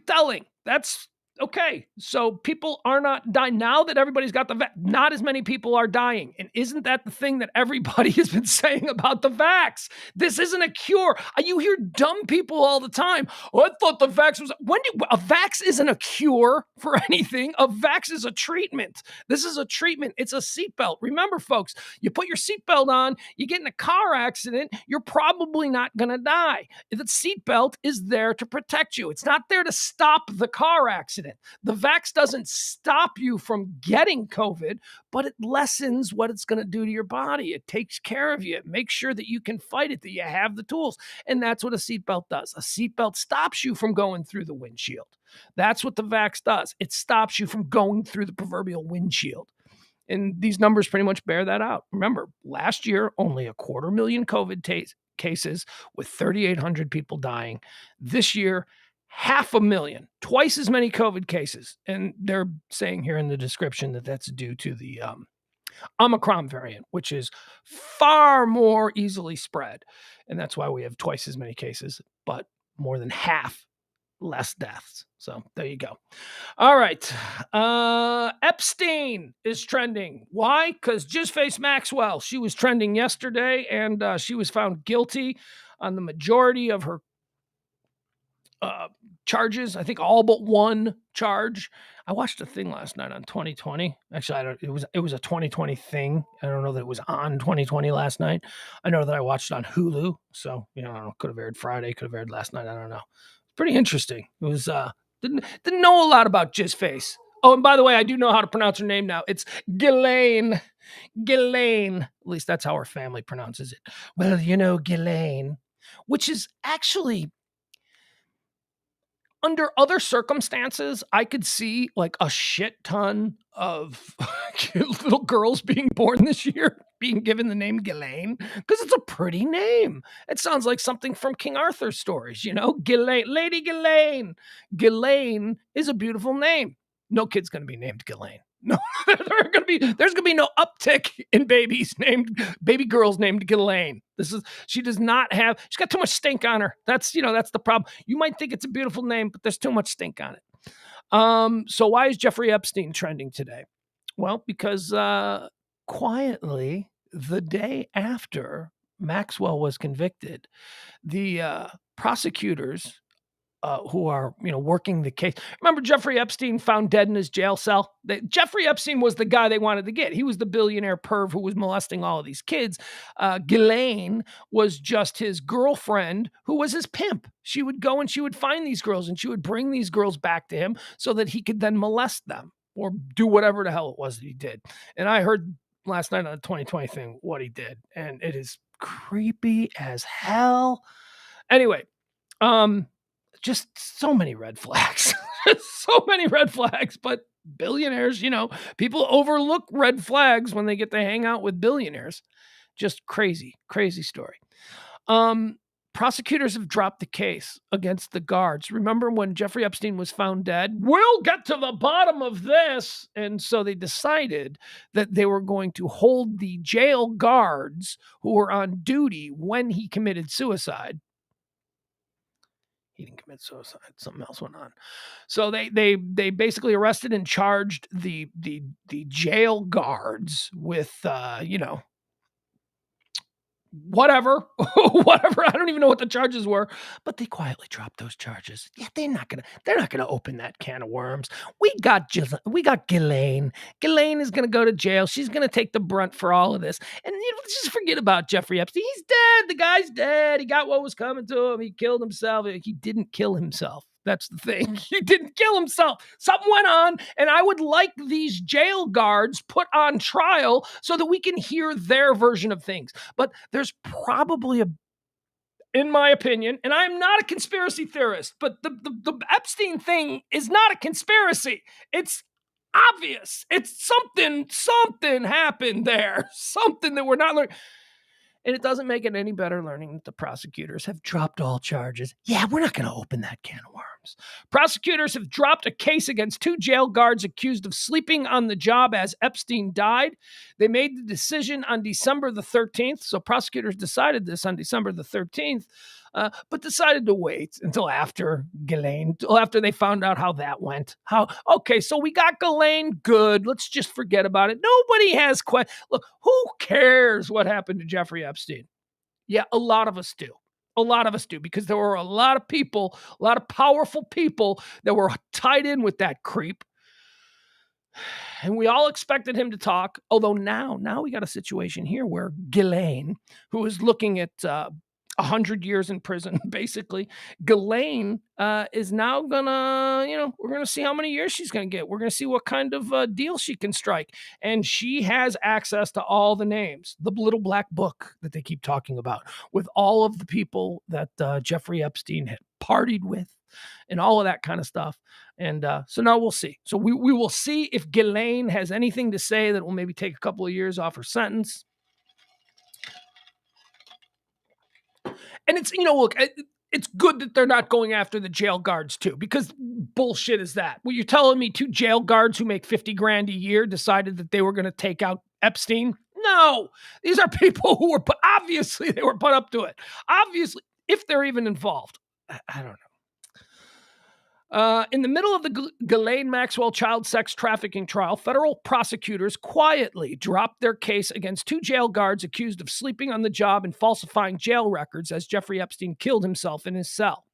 telling. That's okay. So people are not dying now that everybody's got the not as many people are dying. And isn't that the thing that everybody has been saying about the vax? This isn't a cure. You hear dumb people all the time. Oh, I thought the vax was a vax isn't a cure for anything. A vax is a treatment. This is a treatment. It's a seatbelt. Remember, folks, you put your seatbelt on, you get in a car accident, you're probably not going to die. The seatbelt is there to protect you. It's not there to stop the car accident. The vax doesn't stop you from getting COVID, but it lessens what it's going to do to your body. It takes care of you. It makes sure that you can fight it, that you have the tools. And that's what a seatbelt does. A seatbelt stops you from going through the windshield. That's what the vax does. It stops you from going through the proverbial windshield. And these numbers pretty much bear that out. Remember, last year, only 250,000 COVID cases with 3,800 people dying. This year, 500,000, twice as many COVID cases. And they're saying here in the description that that's due to the Omicron variant, which is far more easily spread. And that's why we have twice as many cases, but more than half less deaths. So there you go. All right. Epstein is trending. Why? Because Jizzface Maxwell, she was trending yesterday, and she was found guilty on the majority of her charges. I think all but one charge. I watched a thing last night on 2020. Actually, it was a 2020 thing. I don't know that it was on 2020 last night. I know that I watched it on Hulu. So, I don't know, could have aired Friday, could have aired last night. I don't know. Pretty interesting. It was didn't know a lot about Jizzface. Oh, and by the way, I do know how to pronounce her name now. It's Ghislaine. Ghislaine. At least that's how her family pronounces it. Well, Ghislaine, which is actually under other circumstances, I could see like a shit ton of little girls being born this year being given the name Ghislaine because it's a pretty name. It sounds like something from King Arthur's stories, Ghislaine, Lady Ghislaine. Ghislaine is a beautiful name. No kid's going to be named Ghislaine. No, there's gonna be no uptick in baby girls named Ghislaine. She's got too much stink on her. That's the problem. You might think it's a beautiful name, but there's too much stink on it. So why is Jeffrey Epstein trending today? Well, because quietly the day after Maxwell was convicted, the prosecutors who are working the case. Remember, Jeffrey Epstein found dead in his jail cell. Jeffrey Epstein was the guy they wanted to get. He was the billionaire perv who was molesting all of these kids. Ghislaine was just his girlfriend who was his pimp. She would go and she would find these girls and she would bring these girls back to him so that he could then molest them or do whatever the hell it was that he did. And I heard last night on the 2020 thing what he did, and it is creepy as hell. Anyway, just so many red flags, so many red flags, but billionaires, people overlook red flags when they get to hang out with billionaires. Just crazy, crazy story. Prosecutors have dropped the case against the guards. Remember when Jeffrey Epstein was found dead? We'll get to the bottom of this. And so they decided that they were going to hold the jail guards who were on duty when he committed suicide. He didn't commit suicide. Something else went on. So they basically arrested and charged the jail guards with whatever. I don't even know what the charges were, but they quietly dropped those charges. Yeah, they're not gonna open that can of worms. We got Ghislaine. Ghislaine is gonna go to jail. She's gonna take the brunt for all of this. And just forget about Jeffrey Epstein. He's dead. The guy's dead. He got what was coming to him. He killed himself. He didn't kill himself. That's the thing. He didn't kill himself. Something went on, and I would like these jail guards put on trial so that we can hear their version of things. But there's probably in my opinion, and I'm not a conspiracy theorist, but the Epstein thing is not a conspiracy. It's obvious. It's something happened there. Something that we're not learning. And it doesn't make it any better learning that the prosecutors have dropped all charges. Yeah, we're not going to open that can of worms. Prosecutors have dropped a case against 2 jail guards accused of sleeping on the job as Epstein died. They made the decision on December the 13th. So prosecutors decided this on December the 13th, but decided to wait until after Ghislaine, until after they found out how that went. Okay, so we got Ghislaine, good. Let's just forget about it. Nobody has questions. Look, who cares what happened to Jeffrey Epstein? Yeah, a lot of us do. A lot of us do, because there were a lot of people, a lot of powerful people that were tied in with that creep. And we all expected him to talk. Although now we got a situation here where Ghislaine, who is looking at 100 years in prison, basically. Ghislaine is now gonna, we're gonna see how many years she's gonna get. We're gonna see what kind of deal she can strike. And she has access to all the names, the little black book that they keep talking about, with all of the people that Jeffrey Epstein had partied with and all of that kind of stuff. And so now we'll see. So we will see if Ghislaine has anything to say that will maybe take a couple of years off her sentence. And it's, look, it's good that they're not going after the jail guards too, because bullshit is that? Well, you're telling me 2 jail guards who make $50,000 a year decided that they were going to take out Epstein? No, these are people who were obviously they were put up to it. Obviously, if they're even involved, I don't know. In the middle of the Ghislaine Maxwell child sex trafficking trial, federal prosecutors quietly dropped their case against 2 jail guards accused of sleeping on the job and falsifying jail records as Jeffrey Epstein killed himself in his cell.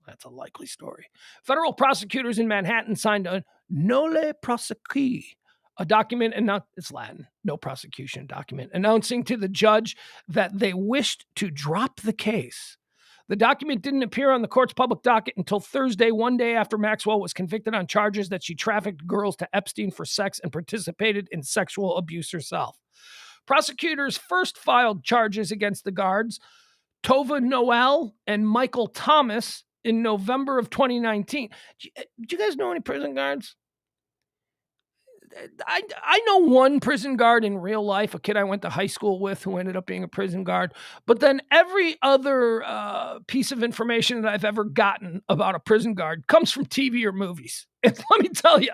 That's a likely story. Federal prosecutors in Manhattan signed a nolle prosequi, a document, and it's Latin, no prosecution document, announcing to the judge that they wished to drop the case. The document didn't appear on the court's public docket until Thursday, one day after Maxwell was convicted on charges that she trafficked girls to Epstein for sex and participated in sexual abuse herself. Prosecutors first filed charges against the guards, Tova Noel and Michael Thomas, in November of 2019. Do you guys know any prison guards? I know one prison guard in real life, a kid I went to high school with who ended up being a prison guard. But then every other piece of information that I've ever gotten about a prison guard comes from TV or movies. And let me tell you,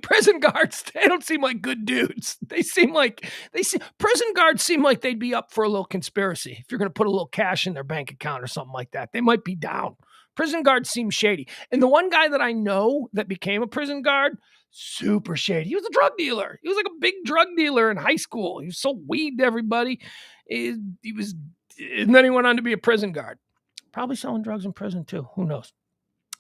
prison guards, they don't seem like good dudes. Prison guards seem like they'd be up for a little conspiracy. If you're going to put a little cash in their bank account or something like that, they might be down. Prison guards seem shady. And the one guy that I know that became a prison guard, super shady. He was a drug dealer. He was like a big drug dealer in high school. He sold weed to everybody. And then he went on to be a prison guard. Probably selling drugs in prison too. Who knows?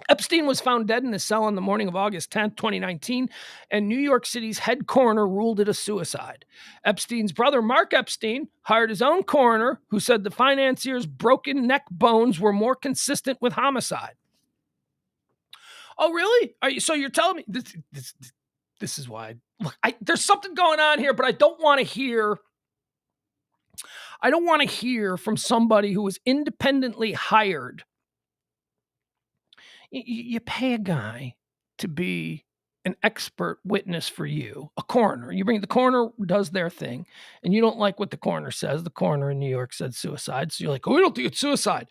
Epstein was found dead in his cell on the morning of August 10th, 2019, and New York City's head coroner ruled it a suicide. Epstein's brother, Mark Epstein, hired his own coroner, who said the financier's broken neck bones were more consistent with homicide. Oh, really? So you're telling me this is why? Look, there's something going on here, but I don't want to hear from somebody who was independently hired. You pay a guy to be an expert witness for you, a coroner. The coroner does their thing, and you don't like what the coroner says. The coroner in New York said suicide. So you're like, oh, we don't think it's suicide.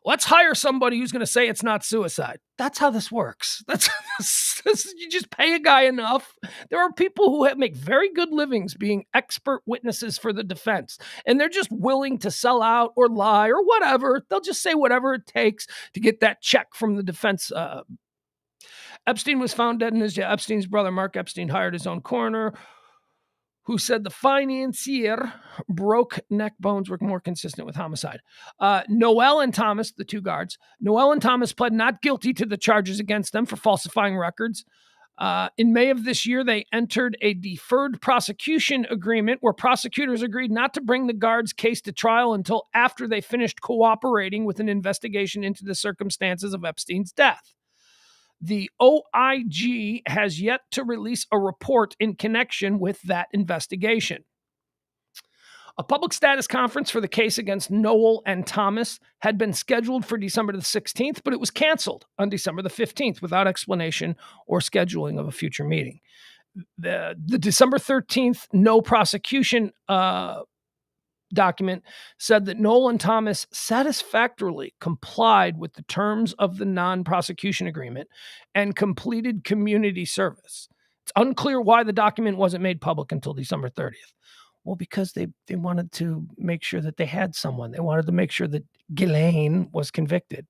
Let's hire somebody who's going to say it's not suicide. That's how this works. You just pay a guy enough. There are people who make very good livings being expert witnesses for the defense, and they're just willing to sell out or lie or whatever. They'll just say whatever it takes to get that check from the defense. Epstein was found dead in his jail. Epstein's brother, Mark Epstein, hired his own coroner, who said the financier broke neck bones were more consistent with homicide. Noel and Thomas, the two guards, Noel and Thomas pled not guilty to the charges against them for falsifying records. In May of this year, they entered a deferred prosecution agreement where prosecutors agreed not to bring the guards' case to trial until after they finished cooperating with an investigation into the circumstances of Epstein's death. The OIG has yet to release a report in connection with that investigation. A public status conference for the case against Noel and Thomas had been scheduled for December the 16th, but it was canceled on December the 15th without explanation or scheduling of a future meeting. The December 13th no prosecution document said that Noel and Thomas satisfactorily complied with the terms of the non-prosecution agreement and completed community service. It's unclear why the document wasn't made public until December 30th. Well, because they wanted to make sure that they had someone. They wanted to make sure that Ghislaine was convicted.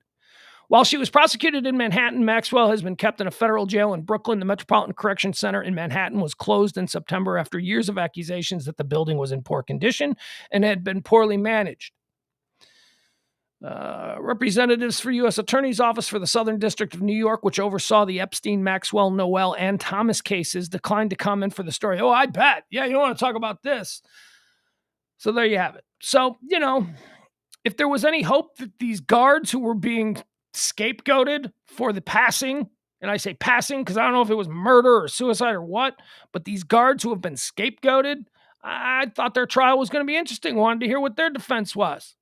While she was prosecuted in Manhattan, Maxwell has been kept in a federal jail in Brooklyn. The Metropolitan Correction Center in Manhattan was closed in September after years of accusations that the building was in poor condition and had been poorly managed. Representatives for U.S. Attorney's Office for the Southern District of New York, which oversaw the Epstein, Maxwell, Noel, and Thomas cases, declined to comment for the story. Oh, I bet. Yeah, you don't want to talk about this. So there you have it. So, if there was any hope that these guards who were being scapegoated for the passing, and I say passing because I don't know if it was murder or suicide or what, but these guards who have been scapegoated, I thought their trial was going to be interesting. Wanted to hear what their defense was,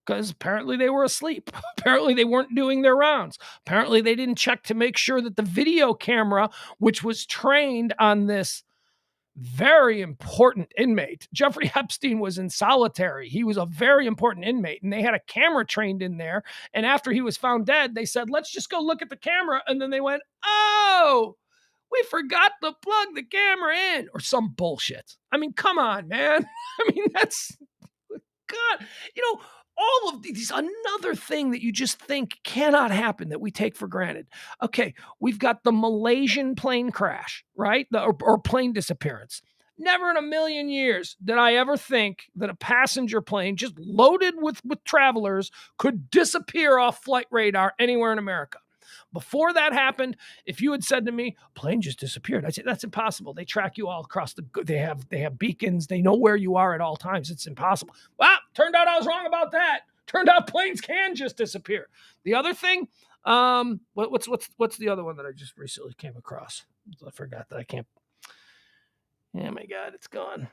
because apparently they were asleep. Apparently they weren't doing their rounds. Apparently they didn't check to make sure that the video camera, which was trained on this very important inmate. Jeffrey Epstein was in solitary. He was a very important inmate, and they had a camera trained in there. And after he was found dead, they said, let's just go look at the camera. And then they went, oh, we forgot to plug the camera in, or some bullshit. I mean, come on, man. I mean, that's, God, all of these, another thing that you just think cannot happen that we take for granted. Okay, we've got the Malaysian plane crash, right? Or plane disappearance. Never in a million years did I ever think that a passenger plane just loaded with travelers could disappear off flight radar anywhere in America. Before that happened, if you had said to me, plane just disappeared, I'd say that's impossible. They track you all across they have beacons. They know where you are at all times. It's impossible. Well, turned out I was wrong about that. Turned out planes can just disappear. The other thing, what's the other one that I just recently came across? I forgot that I can't. Oh my God, it's gone.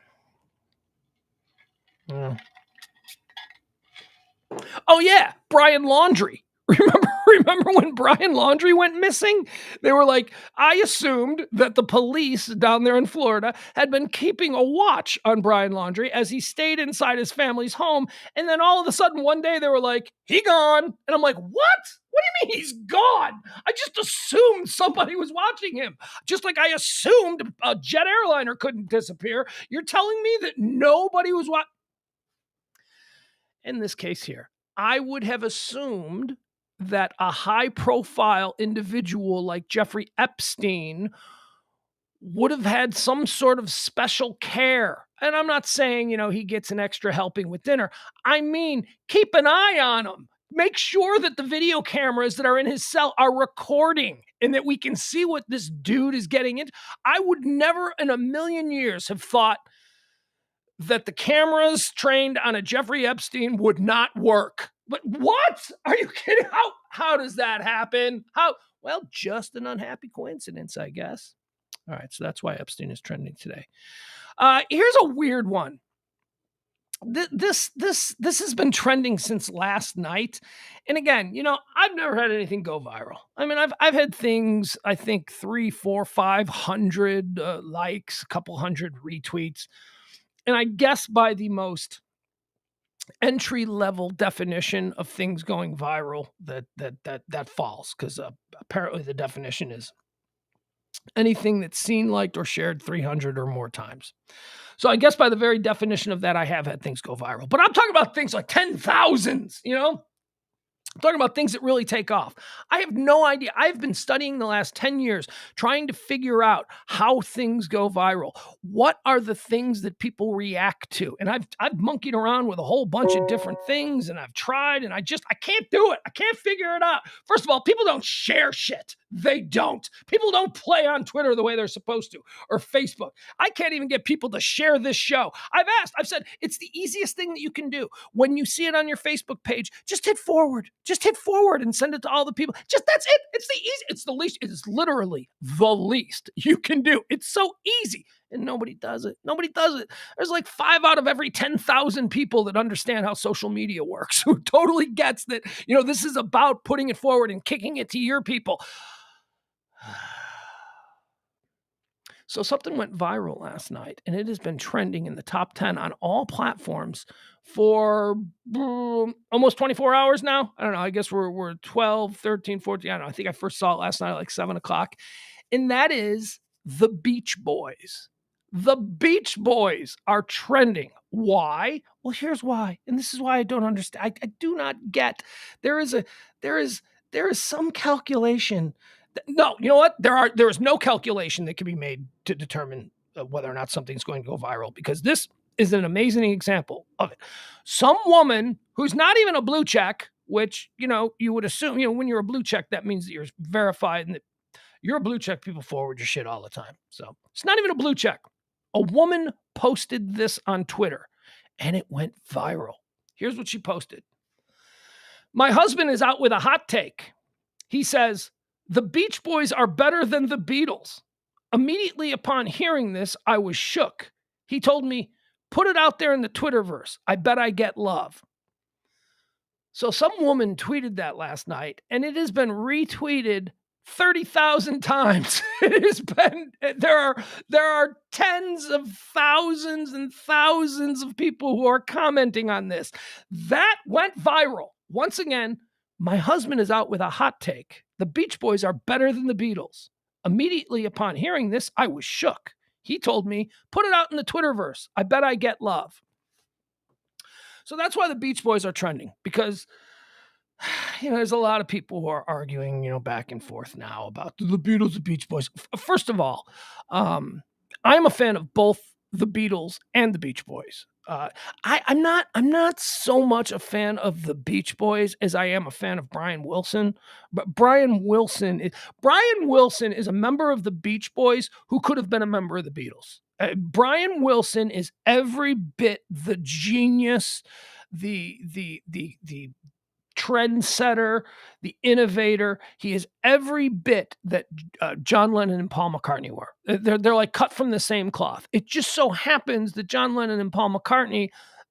Oh yeah, Brian Laundrie. Remember Remember when Brian Laundrie went missing? They were like, I assumed that the police down there in Florida had been keeping a watch on Brian Laundrie as he stayed inside his family's home. And then all of a sudden one day they were like, he gone. And I'm like, what? What do you mean he's gone? I just assumed somebody was watching him. Just like I assumed a jet airliner couldn't disappear. You're telling me that nobody was watching? In this case here, I would have assumed that a high-profile individual like Jeffrey Epstein would have had some sort of special care. And I'm not saying, he gets an extra helping with dinner. I mean, keep an eye on him. Make sure that the video cameras that are in his cell are recording and that we can see what this dude is getting into. I would never in a million years have thought that the cameras trained on a Jeffrey Epstein would not work. But what? Are you kidding? How does that happen? Well, just an unhappy coincidence, I guess. All right, so that's why Epstein is trending today. Here's a weird one. This has been trending since last night. And again, I've never had anything go viral. I mean, I've had things, I think 300, 400, 500 likes, a couple hundred retweets. And I guess by the most entry-level definition of things going viral, that falls, because apparently the definition is anything that's seen, liked, or shared 300 or more times. So I guess by the very definition of that, I have had things go viral. But I'm talking about things like 10,000s, I'm talking about things that really take off. I have no idea. I've been studying the last 10 years trying to figure out how things go viral. What are the things that people react to? And I've monkeyed around with a whole bunch of different things, and I've tried, and I can't do it. I can't figure it out. First of all, people don't share shit. They don't. People don't play on Twitter the way they're supposed to, or Facebook. I can't even get people to share this show. I've said, it's the easiest thing that you can do. When you see it on your Facebook page, just hit forward. Just hit forward and send it to all the people. That's it. It's the easy. It's the least. It is literally the least you can do. It's so easy. And nobody does it. Nobody does it. There's like 5 out of every 10,000 people that understand how social media works, who totally gets that, this is about putting it forward and kicking it to your people. So something went viral last night, and it has been trending in the top 10 on all platforms for almost 24 hours now. I don't know. I guess we're 12, 13, 14. I don't know. I think I first saw it last night at like 7 o'clock. And that is the Beach Boys. The Beach Boys are trending. Why? Well, here's why. And this is why I don't understand. I do not get. There is some calculation. No, you know what? There is no calculation that can be made to determine whether or not something's going to go viral, because this is an amazing example of it. Some woman who's not even a blue check, which, you would assume, when you're a blue check, that means that you're verified and that you're a blue check. People forward your shit all the time. So it's not even a blue check. A woman posted this on Twitter and it went viral. Here's what she posted. My husband is out with a hot take. He says, the Beach Boys are better than the Beatles. Immediately upon hearing this, I was shook. He told me, put it out there in the Twitterverse. I bet I get love. So some woman tweeted that last night, and it has been retweeted 30,000 times. It has been, there are tens of thousands and thousands of people who are commenting on this. That went viral. Once again, my husband is out with a hot take. The Beach Boys are better than the Beatles. Immediately upon hearing this, I was shook. He told me, put it out in the Twitterverse. I bet I get love. So that's why the Beach Boys are trending, because there's a lot of people who are arguing, back and forth now about the Beatles, the Beach Boys. First of all, I'm a fan of both the Beatles and the Beach Boys. I'm not so much a fan of the Beach Boys as I am a fan of Brian Wilson. But Brian Wilson is a member of the Beach Boys who could have been a member of the Beatles. Brian Wilson is every bit the genius, the trendsetter, the innovator. He is every bit that John Lennon and Paul McCartney were. They're like cut from the same cloth. It just so happens that John Lennon and Paul McCartney,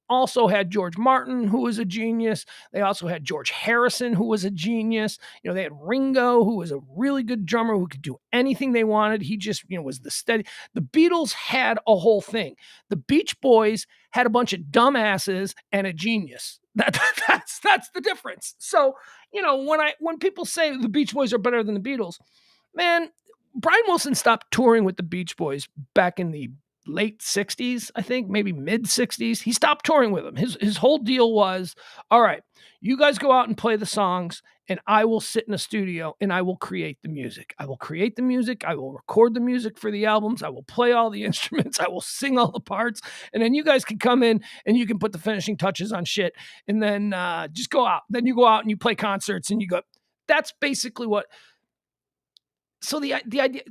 also had George Martin, who was a genius. They also had George Harrison, who was a genius. They had Ringo, who was a really good drummer who could do anything they wanted. He just, was the steady. The Beatles had a whole thing. The Beach Boys had a bunch of dumbasses and a genius. That's the difference. So, when people say the Beach Boys are better than the Beatles, man, Brian Wilson stopped touring with the Beach Boys back in the late 60s, I think, maybe mid 60s. He stopped touring with them. His whole deal was, all right, you guys go out and play the songs, and I will sit in a studio and I will create the music. I will create the music. I will record the music for the albums. I will play all the instruments. I will sing all the parts. And then you guys can come in and you can put the finishing touches on shit. And then just go out. Then you go out and you play concerts and you go. That's basically what. So the idea,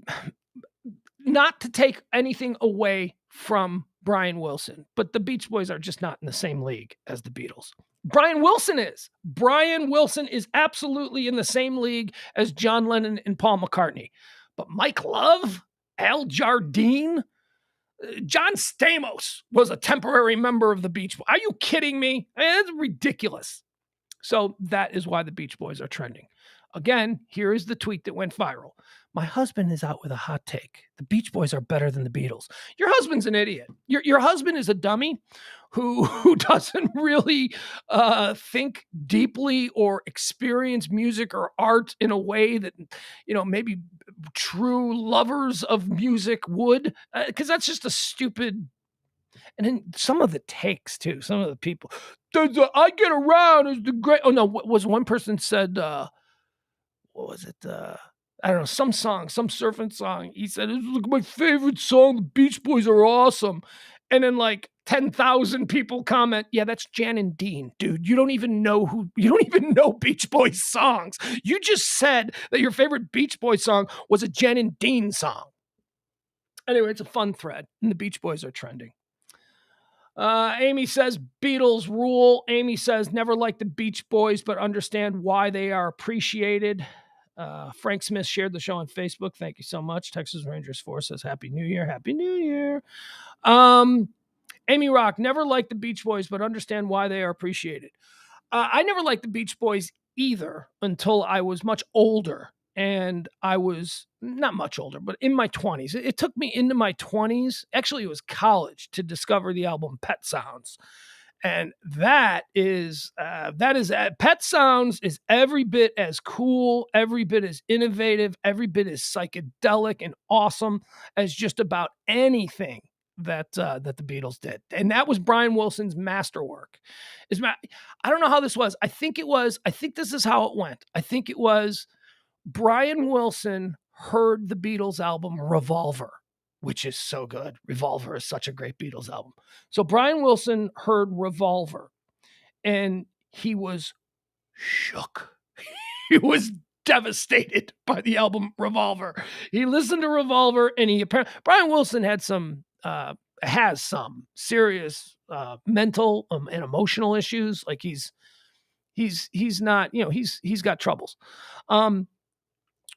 not to take anything away from Brian Wilson, but the Beach Boys are just not in the same league as the Beatles. Brian Wilson is. Brian Wilson is absolutely in the same league as John Lennon and Paul McCartney. But Mike Love, Al Jardine, John Stamos was a temporary member of the Beach Boys. Are you kidding me? It's ridiculous. So that is why the Beach Boys are trending. Again, here is the tweet that went viral. My husband is out with a hot take. The Beach Boys are better than the Beatles. Your husband's an idiot. Your husband is a dummy who doesn't really think deeply or experience music or art in a way that, maybe true lovers of music would, because that's just a stupid. And then some of the takes too, some of the people, I Get Around is the great. Oh no, what was one person said, what was it? I don't know, some surfing song. He said, "This is my favorite song. The Beach Boys are awesome." And then 10,000 people comment, "Yeah, that's Jan and Dean, dude. You don't even know Beach Boys songs. You just said that your favorite Beach Boys song was a Jan and Dean song." Anyway, it's a fun thread, and the Beach Boys are trending. Amy says, Beatles rule. Amy says, never liked the Beach Boys, but understand why they are appreciated. Frank Smith shared the show on Facebook. Thank you so much. Texas Rangers 4 says, Happy New Year. Happy New Year. Amy Rock, never liked the Beach Boys, but understand why they are appreciated. I never liked the Beach Boys either until I was much older. And I was not much older, but in my 20s. It took me into my 20s. Actually, it was college to discover the album Pet Sounds. And that is Pet Sounds is every bit as cool, every bit as innovative, every bit as psychedelic and awesome as just about anything that the Beatles did. And that was Brian Wilson's masterwork. I don't know how this was. I think this is how it went. I think it was Brian Wilson heard the Beatles album Revolver, which is so good. Revolver is such a great Beatles album. So Brian Wilson heard Revolver and he was shook. He was devastated by the album Revolver. He listened to Revolver and Brian Wilson has some serious mental and emotional issues. Like he's not, he's got troubles.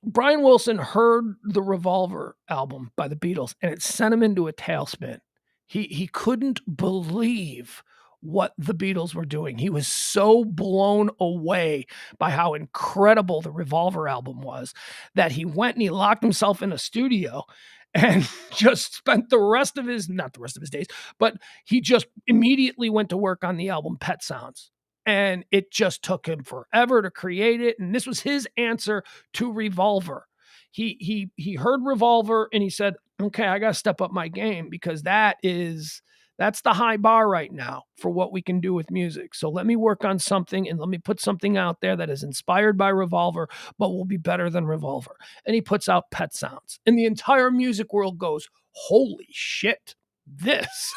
Brian Wilson heard the Revolver album by the Beatles and it sent him into a tailspin. He couldn't believe what the Beatles were doing. He was so blown away by how incredible the Revolver album was that he went and he locked himself in a studio and just spent not the rest of his days, but he just immediately went to work on the album Pet Sounds. And it just took him forever to create it. And this was his answer to Revolver. He heard Revolver and he said, okay, I got to step up my game because that's the high bar right now for what we can do with music. So let me work on something and let me put something out there that is inspired by Revolver, but will be better than Revolver. And he puts out Pet Sounds. And the entire music world goes, holy shit. This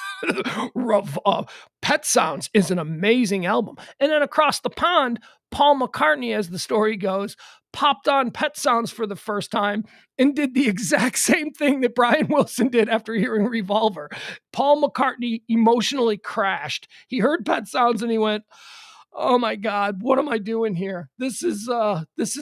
Pet Sounds is an amazing album. And then across the pond, Paul McCartney, as the story goes, popped on Pet Sounds for the first time and did the exact same thing that Brian Wilson did after hearing Revolver. Paul McCartney emotionally crashed. He heard Pet Sounds and he went, oh my God, what am I doing here? This is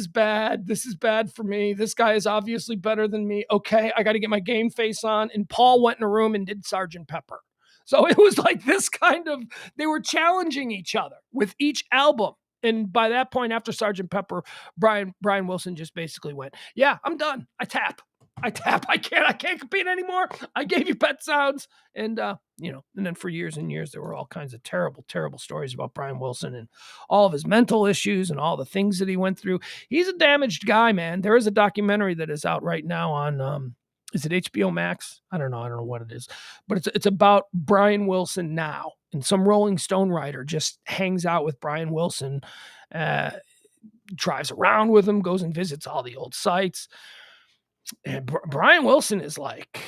bad. This is bad for me. This guy is obviously better than me. Okay, I got to get my game face on. And Paul went in a room and did Sgt. Pepper. So it was like this kind of, they were challenging each other with each album. And by that point, after Sgt. Pepper, Brian Wilson just basically went, yeah, I'm done. I tap. I can't compete anymore. I gave you Pet Sounds. And, and then for years and years, there were all kinds of terrible, terrible stories about Brian Wilson and all of his mental issues and all the things that he went through. He's a damaged guy, man. There is a documentary that is out right now on, is it HBO Max? I don't know what it is, but it's about Brian Wilson now. And some Rolling Stone writer just hangs out with Brian Wilson, drives around with him, goes and visits all the old sites. And Brian Wilson is like,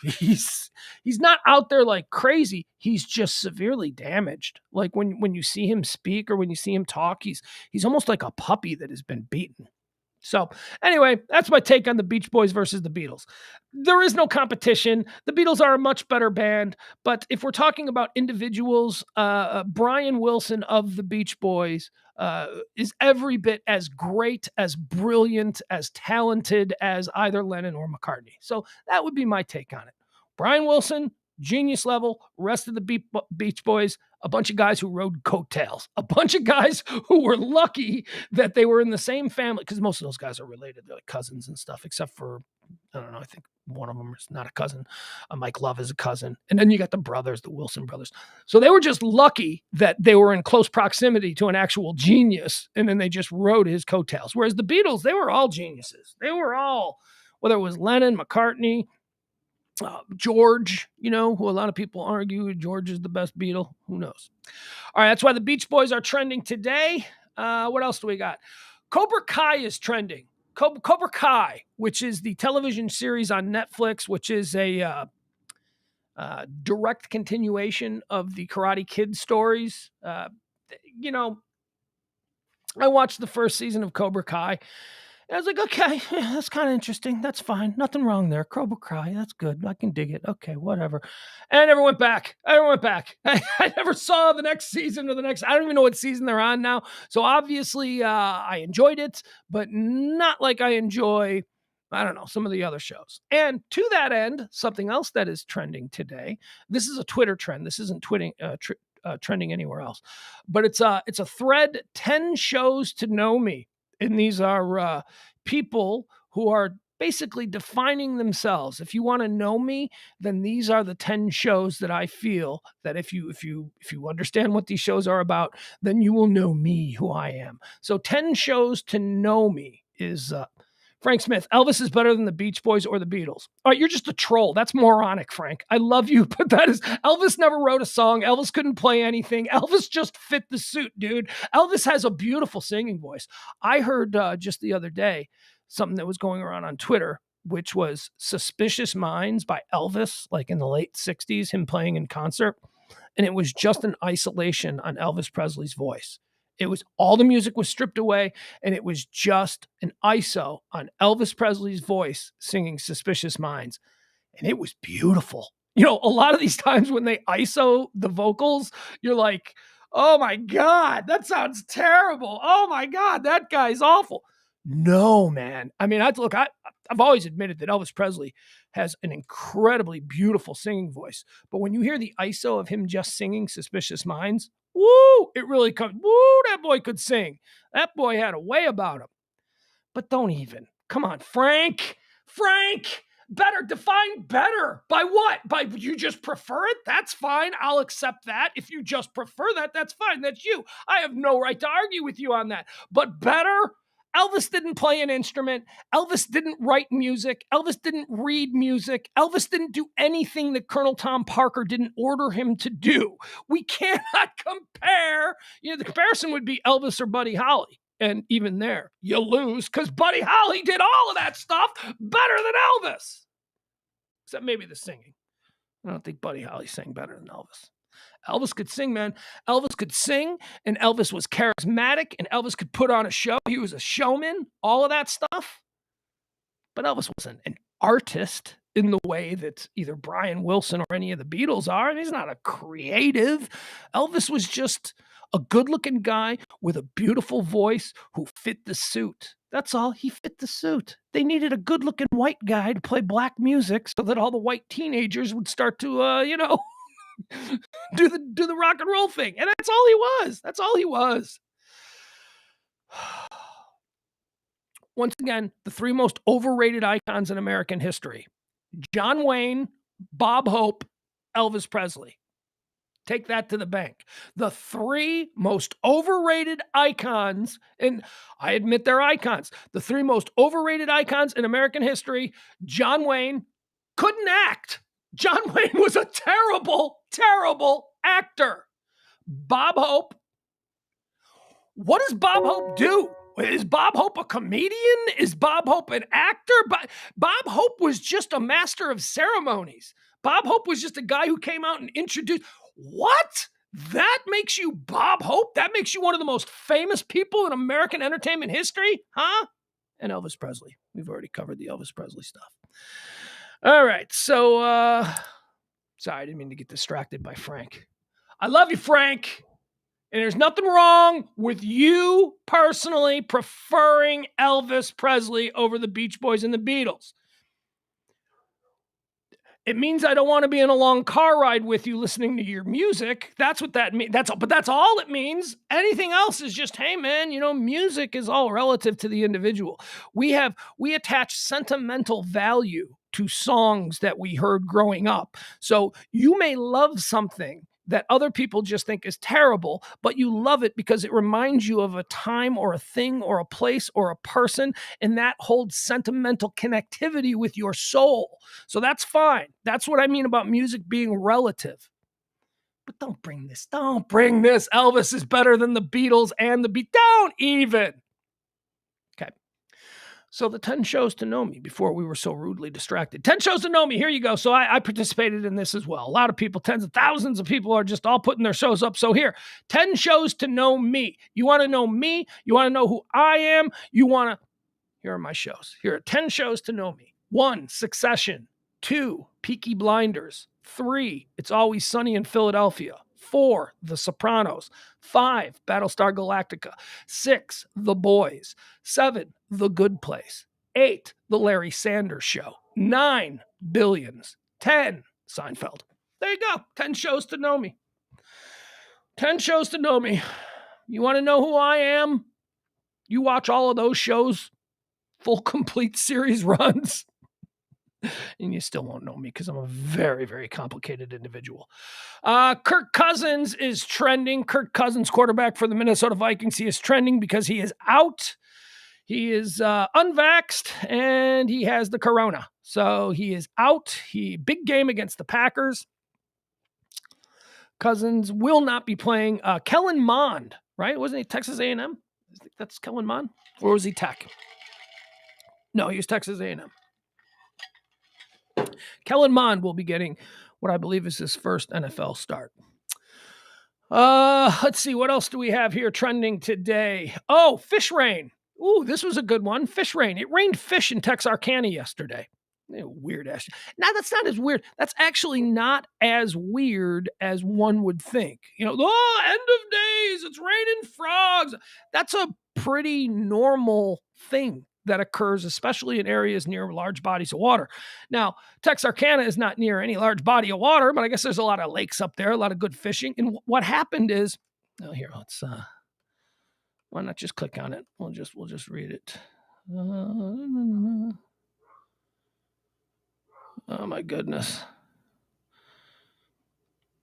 he's not out there like crazy. He's just severely damaged. Like when you see him speak or when you see him talk, he's almost like a puppy that has been beaten. So anyway, that's my take on the Beach Boys versus the Beatles. There is no competition. The Beatles are a much better band, but if we're talking about individuals, Brian Wilson of the Beach Boys is every bit as great, as brilliant, as talented as either Lennon or McCartney. So that would be my take on it. Brian Wilson, genius level. Rest of the Beach Boys, a bunch of guys who rode coattails, a bunch of guys who were lucky that they were in the same family, because most of those guys are related. They're like cousins and stuff, except for, I don't know, I think one of them is not a cousin. Mike Love is a cousin. And then you got the brothers, the Wilson brothers. So they were just lucky that they were in close proximity to an actual genius, and then they just rode his coattails. Whereas the Beatles, they were all geniuses. They were all, whether it was Lennon, McCartney, George, who a lot of people argue George is the best Beatle. Who knows? All right, that's why the Beach Boys are trending today. What else do we got? Cobra Kai is trending. Cobra Kai, which is the television series on Netflix, which is a direct continuation of the Karate Kid stories. I watched the first season of Cobra Kai. I was like, okay, yeah, that's kind of interesting. That's fine. Nothing wrong there. Cobra Kai, that's good. I can dig it. Okay, whatever. And I never went back. I never saw the next season or I don't even know what season they're on now. So obviously I enjoyed it, but not like I enjoy, I don't know, some of the other shows. And to that end, something else that is trending today, this is a Twitter trend. This isn't trending anywhere else, but it's a thread, 10 shows to know me. And these are people who are basically defining themselves. If you want to know me, then these are the 10 shows that I feel that if you understand what these shows are about, then you will know me, who I am. So 10 shows to know me is Frank Smith. Elvis is better than the Beach Boys or the Beatles. All right, you're just a troll. That's moronic, Frank. I love you, but that is, Elvis never wrote a song. Elvis couldn't play anything. Elvis just fit the suit, dude. Elvis has a beautiful singing voice. I heard just the other day something that was going around on Twitter, which was Suspicious Minds by Elvis, like in the late 60s, him playing in concert. And it was just an isolation on Elvis Presley's voice. It was all the music was stripped away, and it was just an ISO on Elvis Presley's voice singing Suspicious Minds. And it was beautiful. A lot of these times when they ISO the vocals, you're like, oh my God, that sounds terrible. Oh my God, that guy's awful. No, man. I mean, I've always admitted that Elvis Presley has an incredibly beautiful singing voice. But when you hear the ISO of him just singing Suspicious Minds, woo, it really comes. Woo, that boy could sing. That boy had a way about him. But don't even. Come on, Frank. Better. Define better. By what? By you just prefer it? That's fine. I'll accept that. If you just prefer that, that's fine. That's you. I have no right to argue with you on that. But better? Elvis didn't play an instrument. Elvis didn't write music. Elvis didn't read music. Elvis didn't do anything that Colonel Tom Parker didn't order him to do. We cannot compare. The comparison would be Elvis or Buddy Holly. And even there, you lose because Buddy Holly did all of that stuff better than Elvis. Except maybe the singing. I don't think Buddy Holly sang better than Elvis. Elvis could sing, man. Elvis could sing, and Elvis was charismatic, and Elvis could put on a show. He was a showman, all of that stuff. But Elvis wasn't an artist in the way that either Brian Wilson or any of the Beatles are. He's not a creative. Elvis was just a good-looking guy with a beautiful voice who fit the suit. That's all. He fit the suit. They needed a good-looking white guy to play black music so that all the white teenagers would start to, do the rock and roll thing. And that's all he was. That's all he was. Once again, the three most overrated icons in American history: John Wayne, Bob Hope, Elvis Presley. Take that to the bank. The three most overrated icons, and I admit they're icons. The three most overrated icons in American history: John Wayne couldn't act. John Wayne was a terrible, terrible actor. Bob Hope. What does Bob Hope do? Is Bob Hope a comedian? Is Bob Hope an actor? Bob Hope was just a master of ceremonies. Bob Hope was just a guy who came out and introduced. What? That makes you Bob Hope? That makes you one of the most famous people in American entertainment history? Huh? And Elvis Presley. We've already covered the Elvis Presley stuff. All right. So, sorry, I didn't mean to get distracted by Frank. I love you, Frank. And there's nothing wrong with you personally preferring Elvis Presley over the Beach Boys and the Beatles. It means I don't want to be in a long car ride with you listening to your music. That's what that means. But that's all it means. Anything else is just, hey man, music is all relative to the individual. We attach sentimental value to songs that we heard growing up. So you may love something that other people just think is terrible, but you love it because it reminds you of a time or a thing or a place or a person, and that holds sentimental connectivity with your soul. So that's fine. That's what I mean about music being relative. But don't bring this. Elvis is better than the Beatles and the Don't even. Okay. So the 10 shows to know me before we were so rudely distracted. 10 shows to know me. Here you go. So I participated in this as well. A lot of people, tens of thousands of people are just all putting their shows up. So here, 10 shows to know me. You want to know me? You want to know who I am? Here are my shows. Here are 10 shows to know me. 1, Succession. 2, Peaky Blinders. 3, It's Always Sunny in Philadelphia. 4, The Sopranos. 5, Battlestar Galactica. 6, The Boys. 7, The Good Place. 8, The Larry Sanders Show. 9, Billions. 10, Seinfeld. There you go. 10 shows to know me. 10 shows to know me. You want to know who I am? You watch all of those shows, full complete series runs, and you still won't know me because I'm a very, very complicated individual. Kirk Cousins is trending. Kirk Cousins, quarterback for the Minnesota Vikings. He is trending because he is out. He is unvaxxed, and he has the corona. So he is out. Big game against the Packers. Cousins will not be playing. Kellen Mond, right? Wasn't he Texas A&M? I think that's Kellen Mond. Or was he Tech? No, he was Texas A&M. Kellen Mond will be getting what I believe is his first NFL start. Let's see. What else do we have here trending today? Oh, fish rain. Ooh, this was a good one. Fish rain. It rained fish in Texarkana yesterday. Weird ass. Now, that's not as weird. That's actually not as weird as one would think. End of days. It's raining frogs. That's a pretty normal thing that occurs, especially in areas near large bodies of water. Now, Texarkana is not near any large body of water, but I guess there's a lot of lakes up there, a lot of good fishing. And what happened is, let's why not just click on it? We'll just read it. Oh my goodness.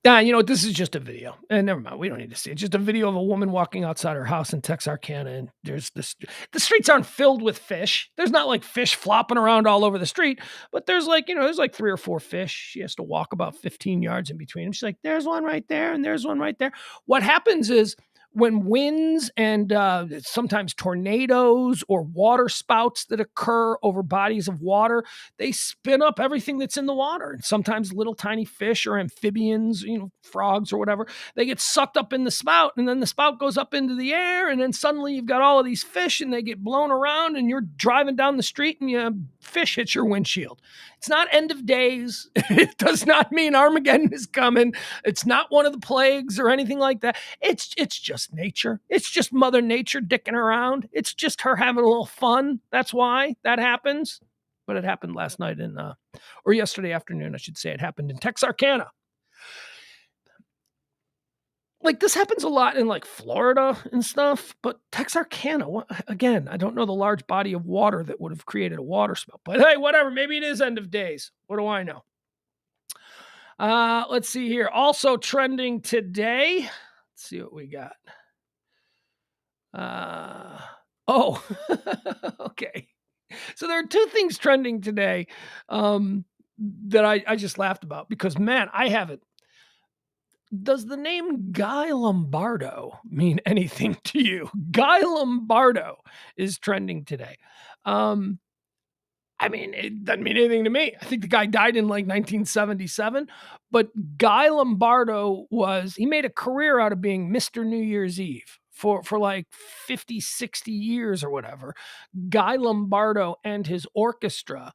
This is just a video. And never mind, we don't need to see it. Just a video of a woman walking outside her house in Texarkana, and there's the streets aren't filled with fish. There's not like fish flopping around all over the street, but there's there's like 3 or 4 fish. She has to walk about 15 yards in between them. She's like, there's one right there, and there's one right there. What happens is, when winds and sometimes tornadoes or water spouts that occur over bodies of water, they spin up everything that's in the water. And sometimes little tiny fish or amphibians, frogs or whatever, they get sucked up in the spout, and then the spout goes up into the air, and then suddenly you've got all of these fish, and they get blown around, and you're driving down the street, and you fish hits your windshield. It's not end of days. It does not mean Armageddon is coming. It's not one of the plagues or anything like that. It's just nature. It's just Mother Nature dicking around. It's just her having a little fun. That's why that happens. But it happened last night or yesterday afternoon, I should say. It happened in Texarkana. Like, this happens a lot in like Florida and stuff, but Texarkana, again, I don't know the large body of water that would have created a water spout, but hey, whatever. Maybe it is end of days. What do I know? Let's see here. Also trending today. Let's see what we got. Okay. So there are two things trending today that I just laughed about because, man, I haven't. Does the name Guy Lombardo mean anything to you? Guy Lombardo is trending today. I mean, it doesn't mean anything to me. I think the guy died in like 1977, but Guy Lombardo he made a career out of being Mr. New Year's Eve for like 50, 60 years or whatever. Guy Lombardo and his orchestra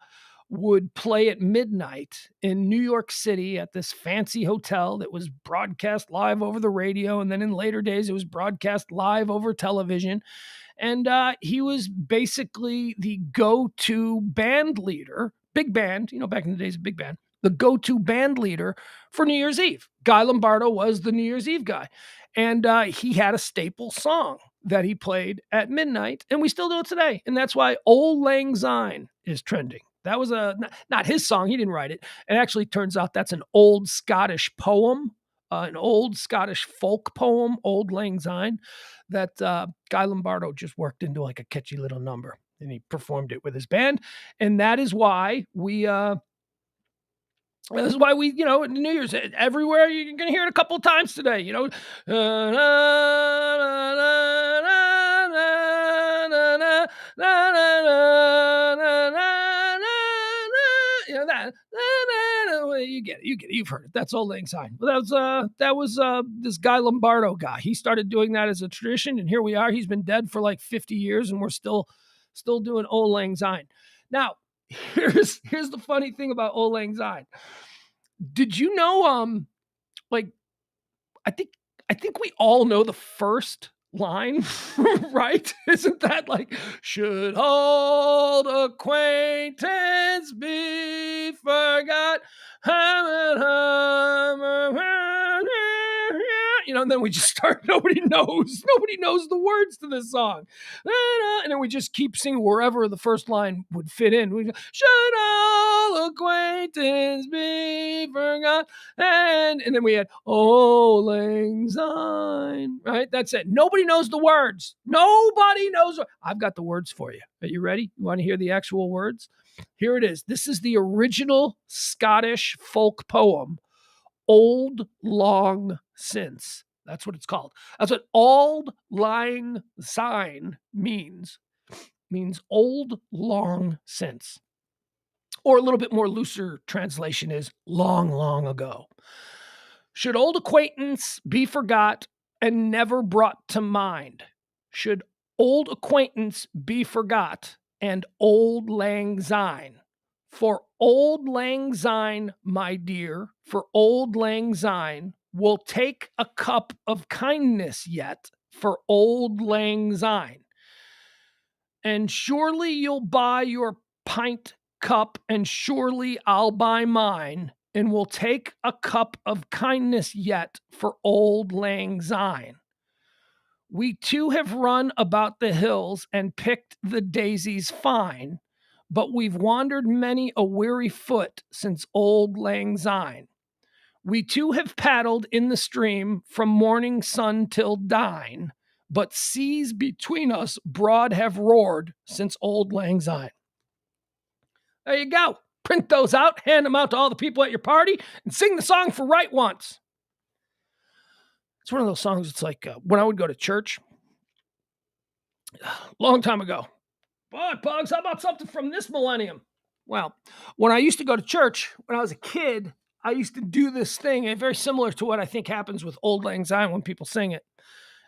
would play at midnight in New York City at this fancy hotel that was broadcast live over the radio. And then in later days, it was broadcast live over television. And he was basically the go-to band leader, big band, back in the days of big band, the go-to band leader for New Year's Eve. Guy Lombardo was the New Year's Eve guy. And he had a staple song that he played at midnight, and we still do it today. And that's why Old Lang Syne is trending. That was not his song. He didn't write it. It actually turns out that's an old Scottish poem, an old Scottish folk poem, Old Lang Syne, that Guy Lombardo just worked into like a catchy little number, and he performed it with his band. And that is why we New Year's, everywhere you're going to hear it a couple of times today, you get it. You've heard it. That's Old Lang Syne. But that was this Guy Lombardo guy. He started doing that as a tradition, and here we are. He's been dead for like 50 years, and we're still doing Old Lang Syne. Now, here's the funny thing about Old Lang Syne. Did you know? I think we all know the first line, right? Isn't that like, should old acquaintance be forgot? And then we just start, nobody knows the words to this song. And then we just keep singing wherever the first line would fit in. We go, should all acquaintance be forgot? And then we had Old Lang Syne, right? That's it. Nobody knows the words. Nobody knows. I've got the words for you. Are you ready? You want to hear the actual words? Here it is. This is the original Scottish folk poem, Old Long Since. That's what it's called. That's what Auld Lang Syne means. Means old long since. Or a little bit more looser translation is long, long ago. Should old acquaintance be forgot and never brought to mind? Should old acquaintance be forgot and Old Lang Syne? For Old Lang Syne, my dear, for Old Lang Syne, we'll take a cup of kindness yet for Old Lang Syne. And surely you'll buy your pint cup, and surely I'll buy mine, and we'll take a cup of kindness yet for Old Lang Syne. We too have run about the hills and picked the daisies fine, but we've wandered many a weary foot since Old Lang Syne. We too have paddled in the stream from morning sun till dine, but seas between us broad have roared since Old Lang Syne. There you go. Print those out, hand them out to all the people at your party, and sing the song for right once. It's one of those songs, it's like when I would go to church, long time ago. Boy, Pugs, how about something from this millennium? Well, when I used to go to church, when I was a kid, I used to do this thing, and very similar to what I think happens with Old Lang Syne when people sing it.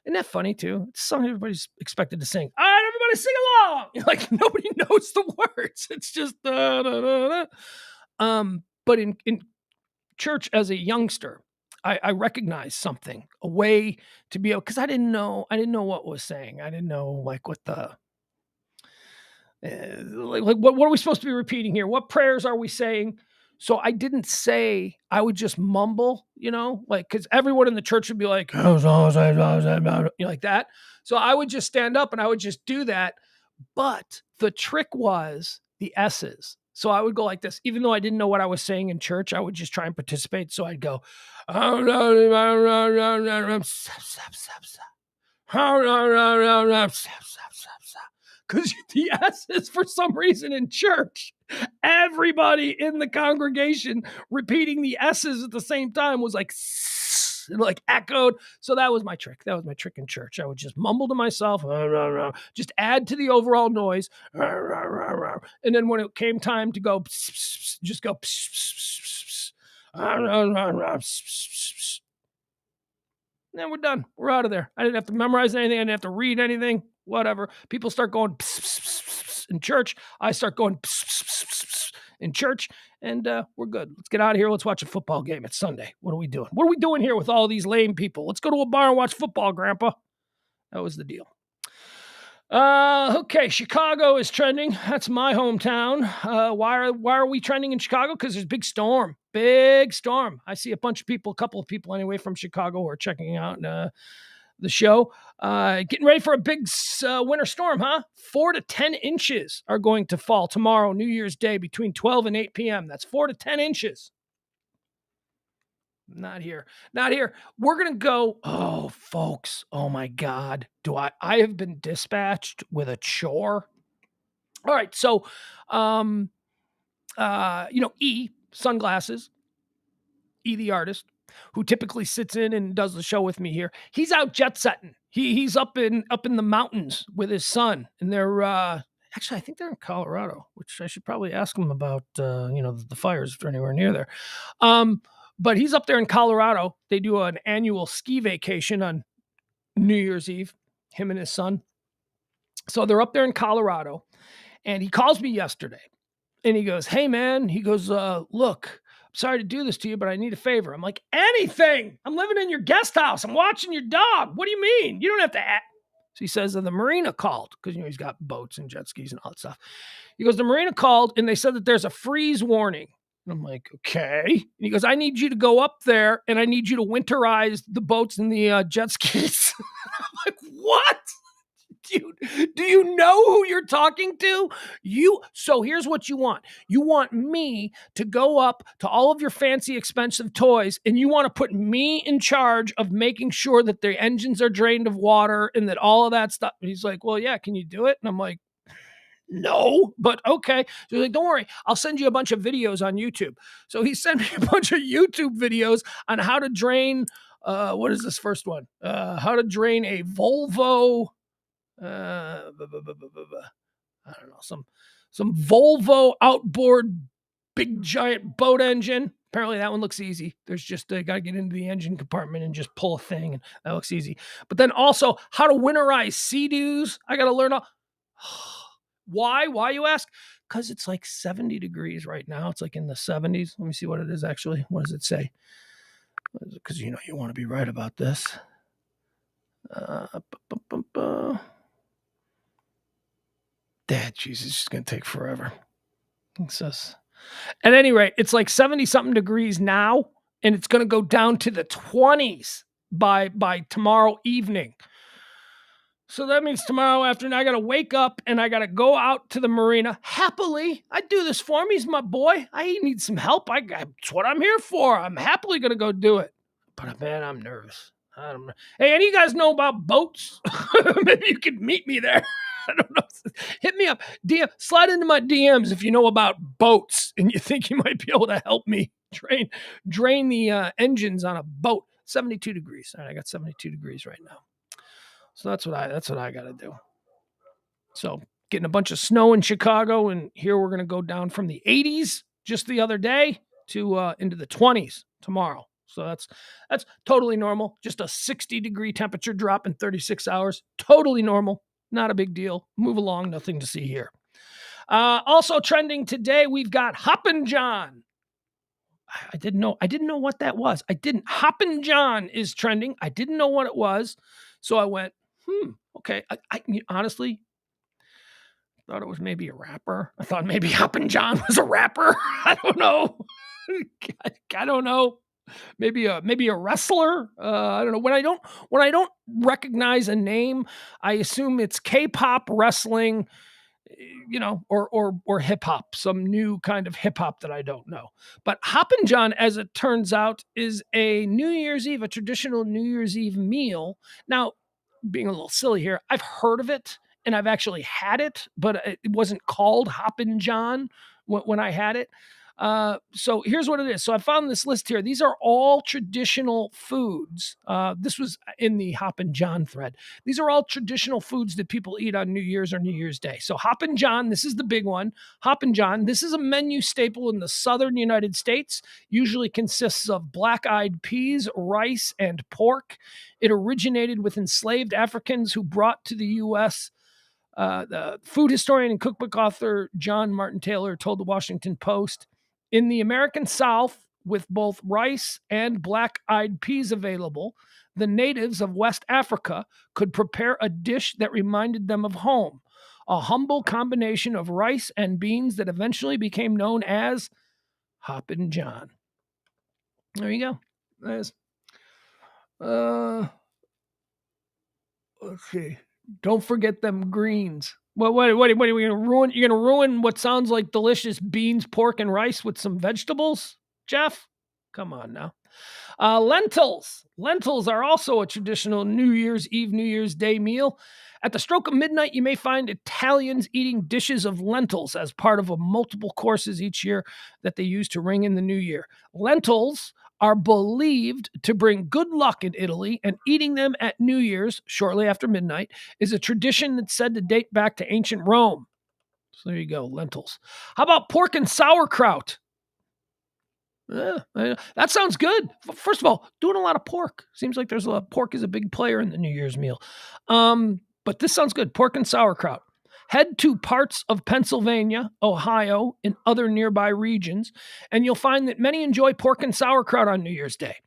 Isn't that funny, too? It's a song everybody's expected to sing. All right, everybody everybody sing along. Like nobody knows the words. It's just da, da, da, da. But in church as a youngster, I recognized something, a way to be able, because I didn't know what was saying. I didn't know like what the what are we supposed to be repeating here? What prayers are we saying? So I didn't say, I would just mumble, like, because everyone in the church would be like, like that. So I would just stand up and I would just do that. But the trick was the S's. So I would go like this, even though I didn't know what I was saying in church, I would just try and participate. So I'd go, because the S's, for some reason in church, everybody in the congregation repeating the S's at the same time was like echoed. So that was my trick. That was my trick in church. I would just mumble to myself, just add to the overall noise. And then when it came time to go, just go. Then we're done. We're out of there. I didn't have to memorize anything. I didn't have to read anything. Whatever. People start going in church. I start going in church, and we're good. Let's get out of here. Let's watch a football game. It's Sunday. What are we doing? What are we doing here with all these lame people? Let's go to a bar and watch football, Grandpa. That was the deal. Okay, Chicago is trending. That's my hometown. Why are we trending in Chicago? Because there's a big storm. Big storm. I see a couple of people anyway from Chicago who are checking out the show. Getting ready for a big winter storm, huh? 4 to 10 inches are going to fall tomorrow, New Year's Day, between 12 and 8 p.m. That's 4 to 10 inches. Not here. We're going to go. Oh, folks. Oh my God. I have been dispatched with a chore. All right. So, E Sunglasses, E, the artist who typically sits in and does the show with me here. He's out jet setting. He's up in the mountains with his son, and they're, actually, I think they're in Colorado, which I should probably ask him about, the fires if they're anywhere near there. But he's up there in Colorado. They do an annual ski vacation on New Year's Eve, him and his son. So they're up there in Colorado, and he calls me yesterday, and he goes, "Hey, man," he goes, "Look, I'm sorry to do this to you, but I need a favor." I'm like, "Anything. I'm living in your guest house. I'm watching your dog. What do you mean? You don't have to act." So he says, the marina called, because, he's got boats and jet skis and all that stuff. He goes, the marina called, and they said that there's a freeze warning. And I'm like, okay. And he goes, I need you to go up there, and I need you to winterize the boats and the jet skis. I'm like, what? Dude, do you know who you're talking to? So here's what you want. You want me to go up to all of your fancy, expensive toys, and you want to put me in charge of making sure that the engines are drained of water and that all of that stuff. And he's like, well, yeah, can you do it? And I'm like, no, but okay. So he's like, don't worry, I'll send you a bunch of videos on YouTube. So he sent me a bunch of YouTube videos on how to drain, what is this first one? How to drain a Volvo, I don't know, some Volvo outboard big giant boat engine. Apparently that one looks easy. There's just, got to get into the engine compartment and just pull a thing, and that looks easy. But then also how to winterize Sea-Doos. I got to learn all... Why, you ask? Because it's like 70 degrees right now. It's like in the 70s. Let me see what it is actually. What does it say? Because you want to be right about this. Jesus, it's just going to take forever. It says, at any rate, it's like 70-something degrees now, and it's going to go down to the 20s by tomorrow evening. So that means tomorrow afternoon, I got to wake up and I got to go out to the marina. Happily, I do this for him. He's my boy. I need some help. That's what I'm here for. I'm happily going to go do it. But man, I'm nervous. Hey, any of you guys know about boats? Maybe you could meet me there. I don't know. Hit me up. Slide into my DMs if you know about boats and you think you might be able to help me drain the engines on a boat. 72 degrees. All right, I got 72 degrees right now. So that's what I got to do. So getting a bunch of snow in Chicago, and here we're going to go down from the 80s just the other day to into the 20s tomorrow. So that's totally normal. Just a 60-degree temperature drop in 36 hours. Totally normal. Not a big deal. Move along. Nothing to see here. Also trending today, we've got Hoppin' John. I didn't know what that was. Hoppin' John is trending. I didn't know what it was. So I went, okay. I honestly thought it was maybe a rapper. I thought maybe Hoppin' John was a rapper. I don't know. I don't know. Maybe a wrestler. I don't know. When I don't recognize a name, I assume it's K-pop, wrestling, or hip hop, some new kind of hip hop that I don't know. But Hoppin' John, as it turns out, is a traditional New Year's Eve meal. Now, being a little silly here, I've heard of it and I've actually had it, but it wasn't called Hoppin' John when I had it. So here's what it is. So I found this list here. These are all traditional foods. This was in the Hoppin' John thread. These are all traditional foods that people eat on New Year's or New Year's Day. So Hoppin' John, this is the big one. Hoppin' John, this is a menu staple in the southern United States. Usually consists of black-eyed peas, rice, and pork. It originated with enslaved Africans who brought to the U.S. The food historian and cookbook author John Martin Taylor told the Washington Post, in the American South, with both rice and black-eyed peas available, the natives of West Africa could prepare a dish that reminded them of home, a humble combination of rice and beans that eventually became known as Hoppin' John. There you go. There's, let's see. Don't forget them greens. What are we going to ruin? You're going to ruin what sounds like delicious beans, pork, and rice with some vegetables, Jeff? Come on now. Lentils. Lentils are also a traditional New Year's Eve, New Year's Day meal. At the stroke of midnight, you may find Italians eating dishes of lentils as part of multiple courses each year that they use to ring in the new year. Lentils are believed to bring good luck in Italy, and eating them at New Year's, shortly after midnight, is a tradition that's said to date back to ancient Rome. So there you go, lentils. How about pork and sauerkraut? That sounds good. First of all, doing a lot of pork. Seems like pork is a big player in the New Year's meal. But this sounds good. Pork and sauerkraut. Head to parts of Pennsylvania, Ohio, and other nearby regions, and you'll find that many enjoy pork and sauerkraut on New Year's Day.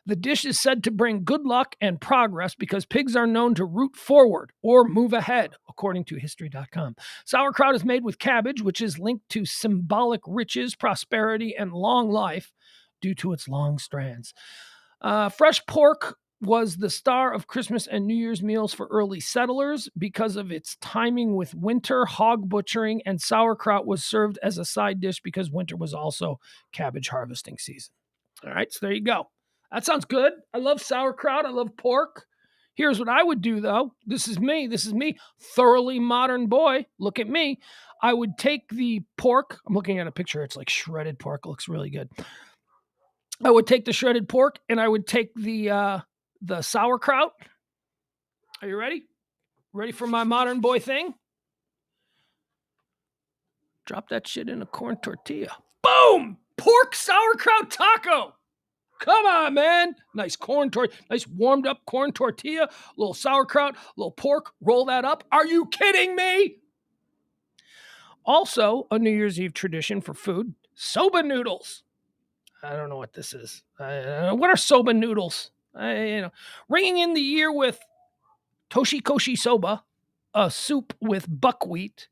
The dish is said to bring good luck and progress because pigs are known to root forward or move ahead, according to History.com. Sauerkraut is made with cabbage, which is linked to symbolic riches, prosperity, and long life due to its long strands. Fresh pork was the star of Christmas and New Year's meals for early settlers because of its timing with winter, hog butchering, and sauerkraut was served as a side dish because winter was also cabbage harvesting season. All right, so there you go. That sounds good. I love sauerkraut. I love pork. Here's what I would do, though. This is me. Thoroughly modern boy. Look at me. I would take the pork. I'm looking at a picture. It's like shredded pork. It looks really good. I would take the shredded pork and I would take the sauerkraut. Are you ready? Ready for my modern boy thing? Drop that shit in a corn tortilla. Boom! Pork sauerkraut taco. Come on, man. Nice corn tortilla, nice warmed up corn tortilla, a little sauerkraut, a little pork, roll that up. Are you kidding me? Also, a New Year's Eve tradition for food, Soba Noodles. I don't know what this is. What are Soba Noodles? Ringing in the year with Toshikoshi Soba, a soup with buckwheat,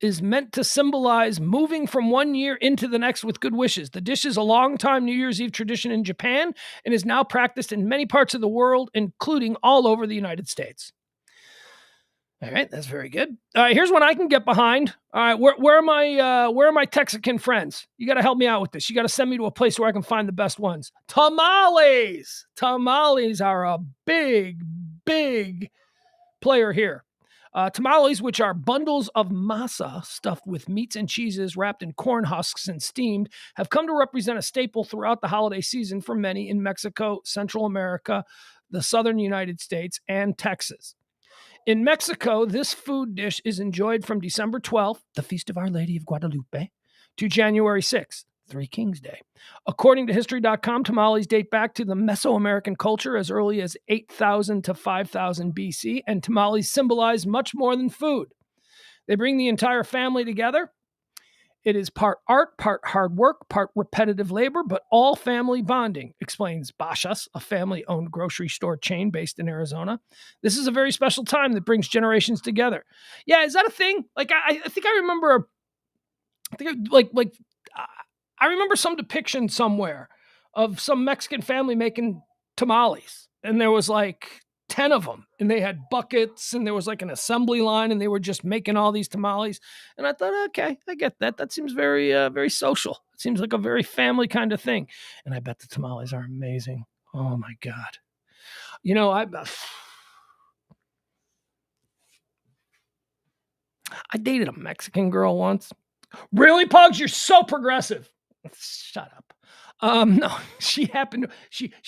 is meant to symbolize moving from one year into the next with good wishes. The dish is a long-time New Year's Eve tradition in Japan and is now practiced in many parts of the world, including all over the United States. All right, that's very good. All right, here's one I can get behind. All right, where are my Texican friends? You got to help me out with this. You got to send me to a place where I can find the best ones. Tamales. Tamales are a big, big player here. Tamales, which are bundles of masa stuffed with meats and cheeses wrapped in corn husks and steamed, have come to represent a staple throughout the holiday season for many in Mexico, Central America, the southern United States, and Texas. In Mexico, this food dish is enjoyed from December 12th, the Feast of Our Lady of Guadalupe, to January 6th, Three Kings Day. According to History.com, tamales date back to the Mesoamerican culture as early as 8,000 to 5,000 BC, and tamales symbolize much more than food. They bring the entire family together. It is part art, part hard work, part repetitive labor, but all family bonding, explains Bashas, a family-owned grocery store chain based in Arizona. This is a very special time that brings generations together. Yeah, is that a thing? Like, I think I remember, I remember some depiction somewhere of some Mexican family making tamales, and there was like 10 of them, and they had buckets, and there was like an assembly line, and they were just making all these tamales. And I thought, okay, I get that. That seems very, very social. It seems like a very family kind of thing. And I bet the tamales are amazing. Oh my God. You know, I dated a Mexican girl once. Really, Pugs? You're so progressive. Shut up. No, she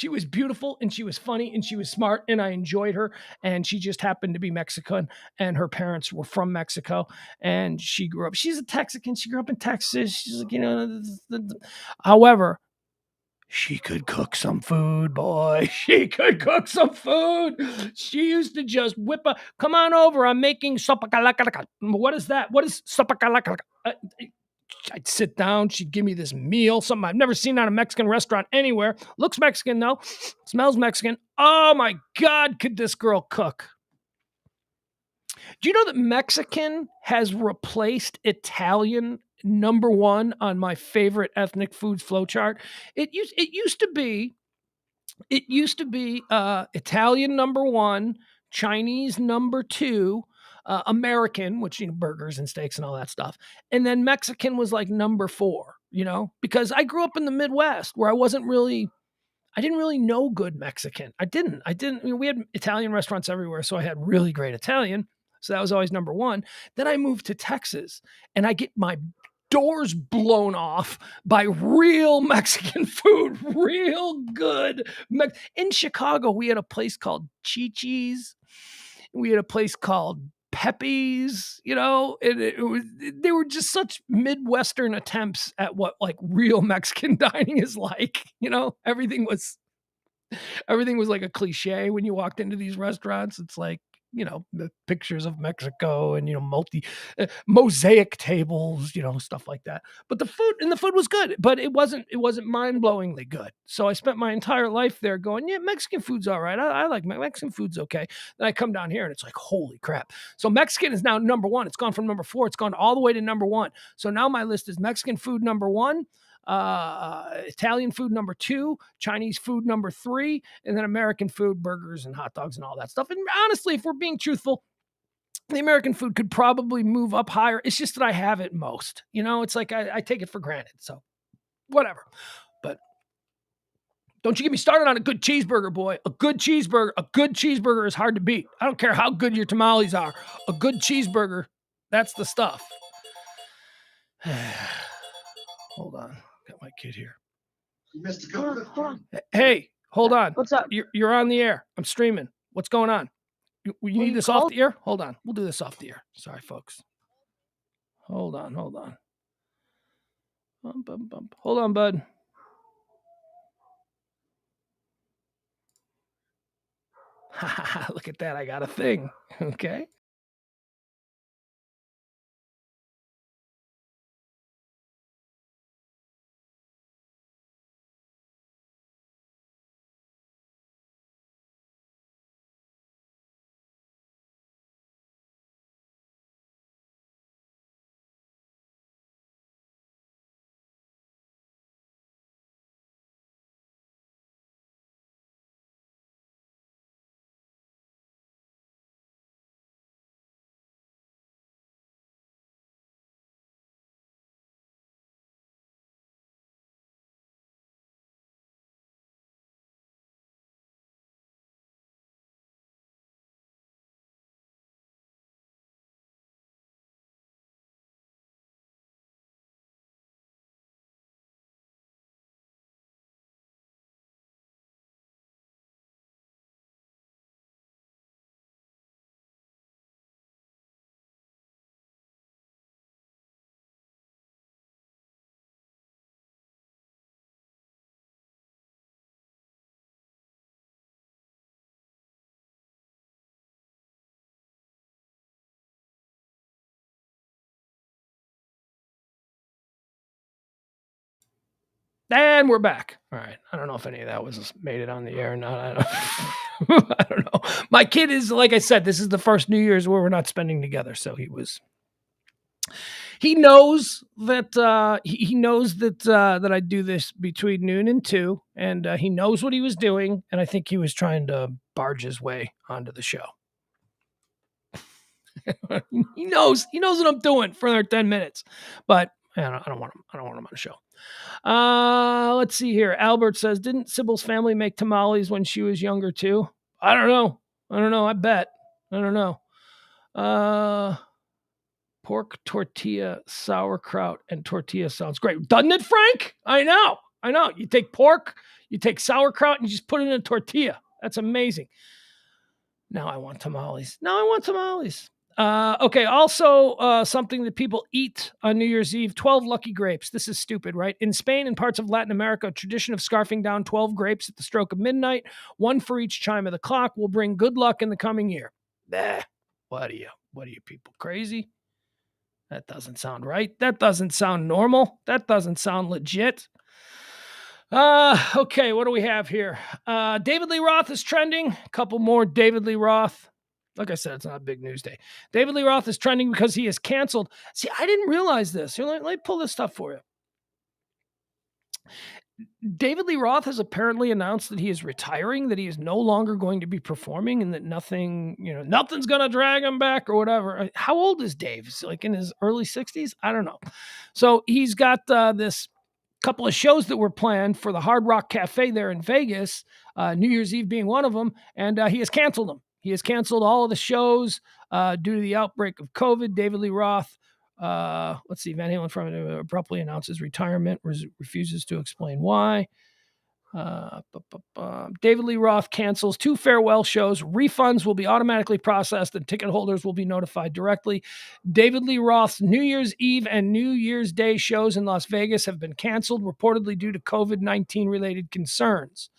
was beautiful, and she was funny, and she was smart, and I enjoyed her. And she just happened to be Mexican, and her parents were from Mexico, and she's a Texican. She grew up in Texas. She's like, however, she could cook some food, boy. She could cook some food. She used to just come on over. I'm making sopa calacalaca. What is that? What is sopa calacalaca? I'd sit down. She'd give me this meal, something I've never seen at a Mexican restaurant anywhere. Looks Mexican, though. Smells Mexican. Oh, my God, could this girl cook? Do you know that Mexican has replaced Italian number one on my favorite ethnic foods flowchart? It used to be Italian number one, Chinese number two, American, which, burgers and steaks and all that stuff. And then Mexican was like number four, because I grew up in the Midwest where I didn't really know good Mexican. I didn't. We had Italian restaurants everywhere, so I had really great Italian. So that was always number one. Then I moved to Texas, and I get my doors blown off by real Mexican food, real good. In Chicago, we had a place called Chi-Chi's. We had a place called Pepe's, they were just such Midwestern attempts at what like real Mexican dining is like. Everything was like a cliche when you walked into these restaurants. It's like, the pictures of Mexico and, mosaic tables, stuff like that. But the food was good, but it wasn't mind-blowingly good. So I spent my entire life there going, yeah, Mexican food's all right. I like Mexican food's okay. Then I come down here and it's like, holy crap. So Mexican is now number one. It's gone from number four. It's gone all the way to number one. So now my list is Mexican food number one, Italian food number two, Chinese food number three, and then American food, burgers and hot dogs and all that stuff. And honestly, if we're being truthful, the American food could probably move up higher. It's just that I have it most. It's like I take it for granted. So whatever. But don't you get me started on a good cheeseburger, boy. A good cheeseburger is hard to beat. I don't care how good your tamales are. A good cheeseburger, that's the stuff. Hold on. Got my kid here. You missed a couple of Hey, hold on. What's up? You're on the air. I'm streaming. What's going on? You need this off the air? Hold on. We'll do this off the air. Sorry, folks. Hold on. Hold on, bud. Look at that. I got a thing. Okay. And we're back. All right. I don't know if any of that was made it on the air or not. I don't know. My kid is, like I said, this is the first New Year's where we're not spending together. So he knows that he knows that I do this between noon and 2, and he knows what he was doing, and I think he was trying to barge his way onto the show. he knows what I'm doing for another 10 minutes, but I don't want him on the show. Let's see here. Albert says, didn't Sybil's family make tamales when she was younger too? I don't know. I bet. I don't know. Pork tortilla, sauerkraut, and tortilla sounds great. Doesn't it, Frank? I know. You take pork, you take sauerkraut, and you just put it in a tortilla. That's amazing. Now I want tamales. Okay, also something that people eat on New Year's Eve, 12 lucky grapes. This is stupid, right? In Spain and parts of Latin America, a tradition of scarfing down 12 grapes at the stroke of midnight, one for each chime of the clock, will bring good luck in the coming year. What are you people crazy? That doesn't sound right. That doesn't sound normal. That doesn't sound legit. Okay, what do we have here? David Lee Roth is trending. A couple more David Lee Roth. Like I said, it's not a big news day. David Lee Roth is trending because he is canceled. See, I didn't realize this. Here, let me pull this stuff for you. David Lee Roth has apparently announced that he is retiring, that he is no longer going to be performing, and that nothing's going to drag him back or whatever. How old is Dave? Is he like in his early 60s? I don't know. So he's got this couple of shows that were planned for the Hard Rock Cafe there in Vegas, New Year's Eve being one of them, and he has canceled them. He has canceled all of the shows due to the outbreak of COVID. David Lee Roth, let's see, Van Halen from it abruptly announces retirement, refuses to explain why. David Lee Roth cancels 2 farewell shows. Refunds will be automatically processed and ticket holders will be notified directly. David Lee Roth's New Year's Eve and New Year's Day shows in Las Vegas have been canceled, reportedly due to COVID-19 related concerns.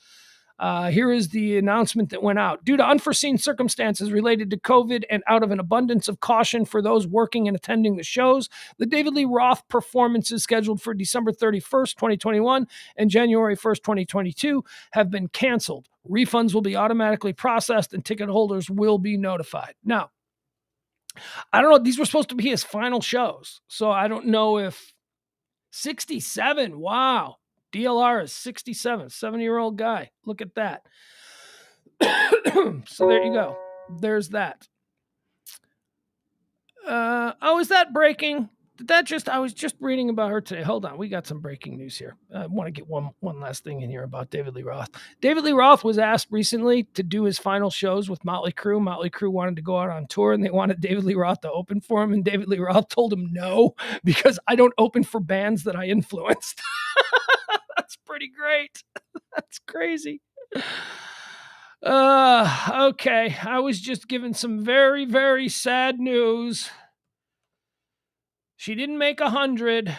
Here is the announcement that went out. Due to unforeseen circumstances related to COVID and out of an abundance of caution for those working and attending the shows, the David Lee Roth performances scheduled for December 31st, 2021 and January 1st, 2022 have been canceled. Refunds will be automatically processed and ticket holders will be notified. Now, I don't know. These were supposed to be his final shows. So I don't know if 67. Wow. DLR is 67, 70-year-old guy. Look at that. So there you go. There's that. Is that breaking? I was just reading about her today. Hold on. We got some breaking news here. I want to get one last thing in here about David Lee Roth. David Lee Roth was asked recently to do his final shows with Motley Crue. Motley Crue wanted to go out on tour and they wanted David Lee Roth to open for him. And David Lee Roth told him no, because I don't open for bands that I influenced. That's pretty great. That's crazy. Okay. I was just given some very, very sad news. She didn't make 100.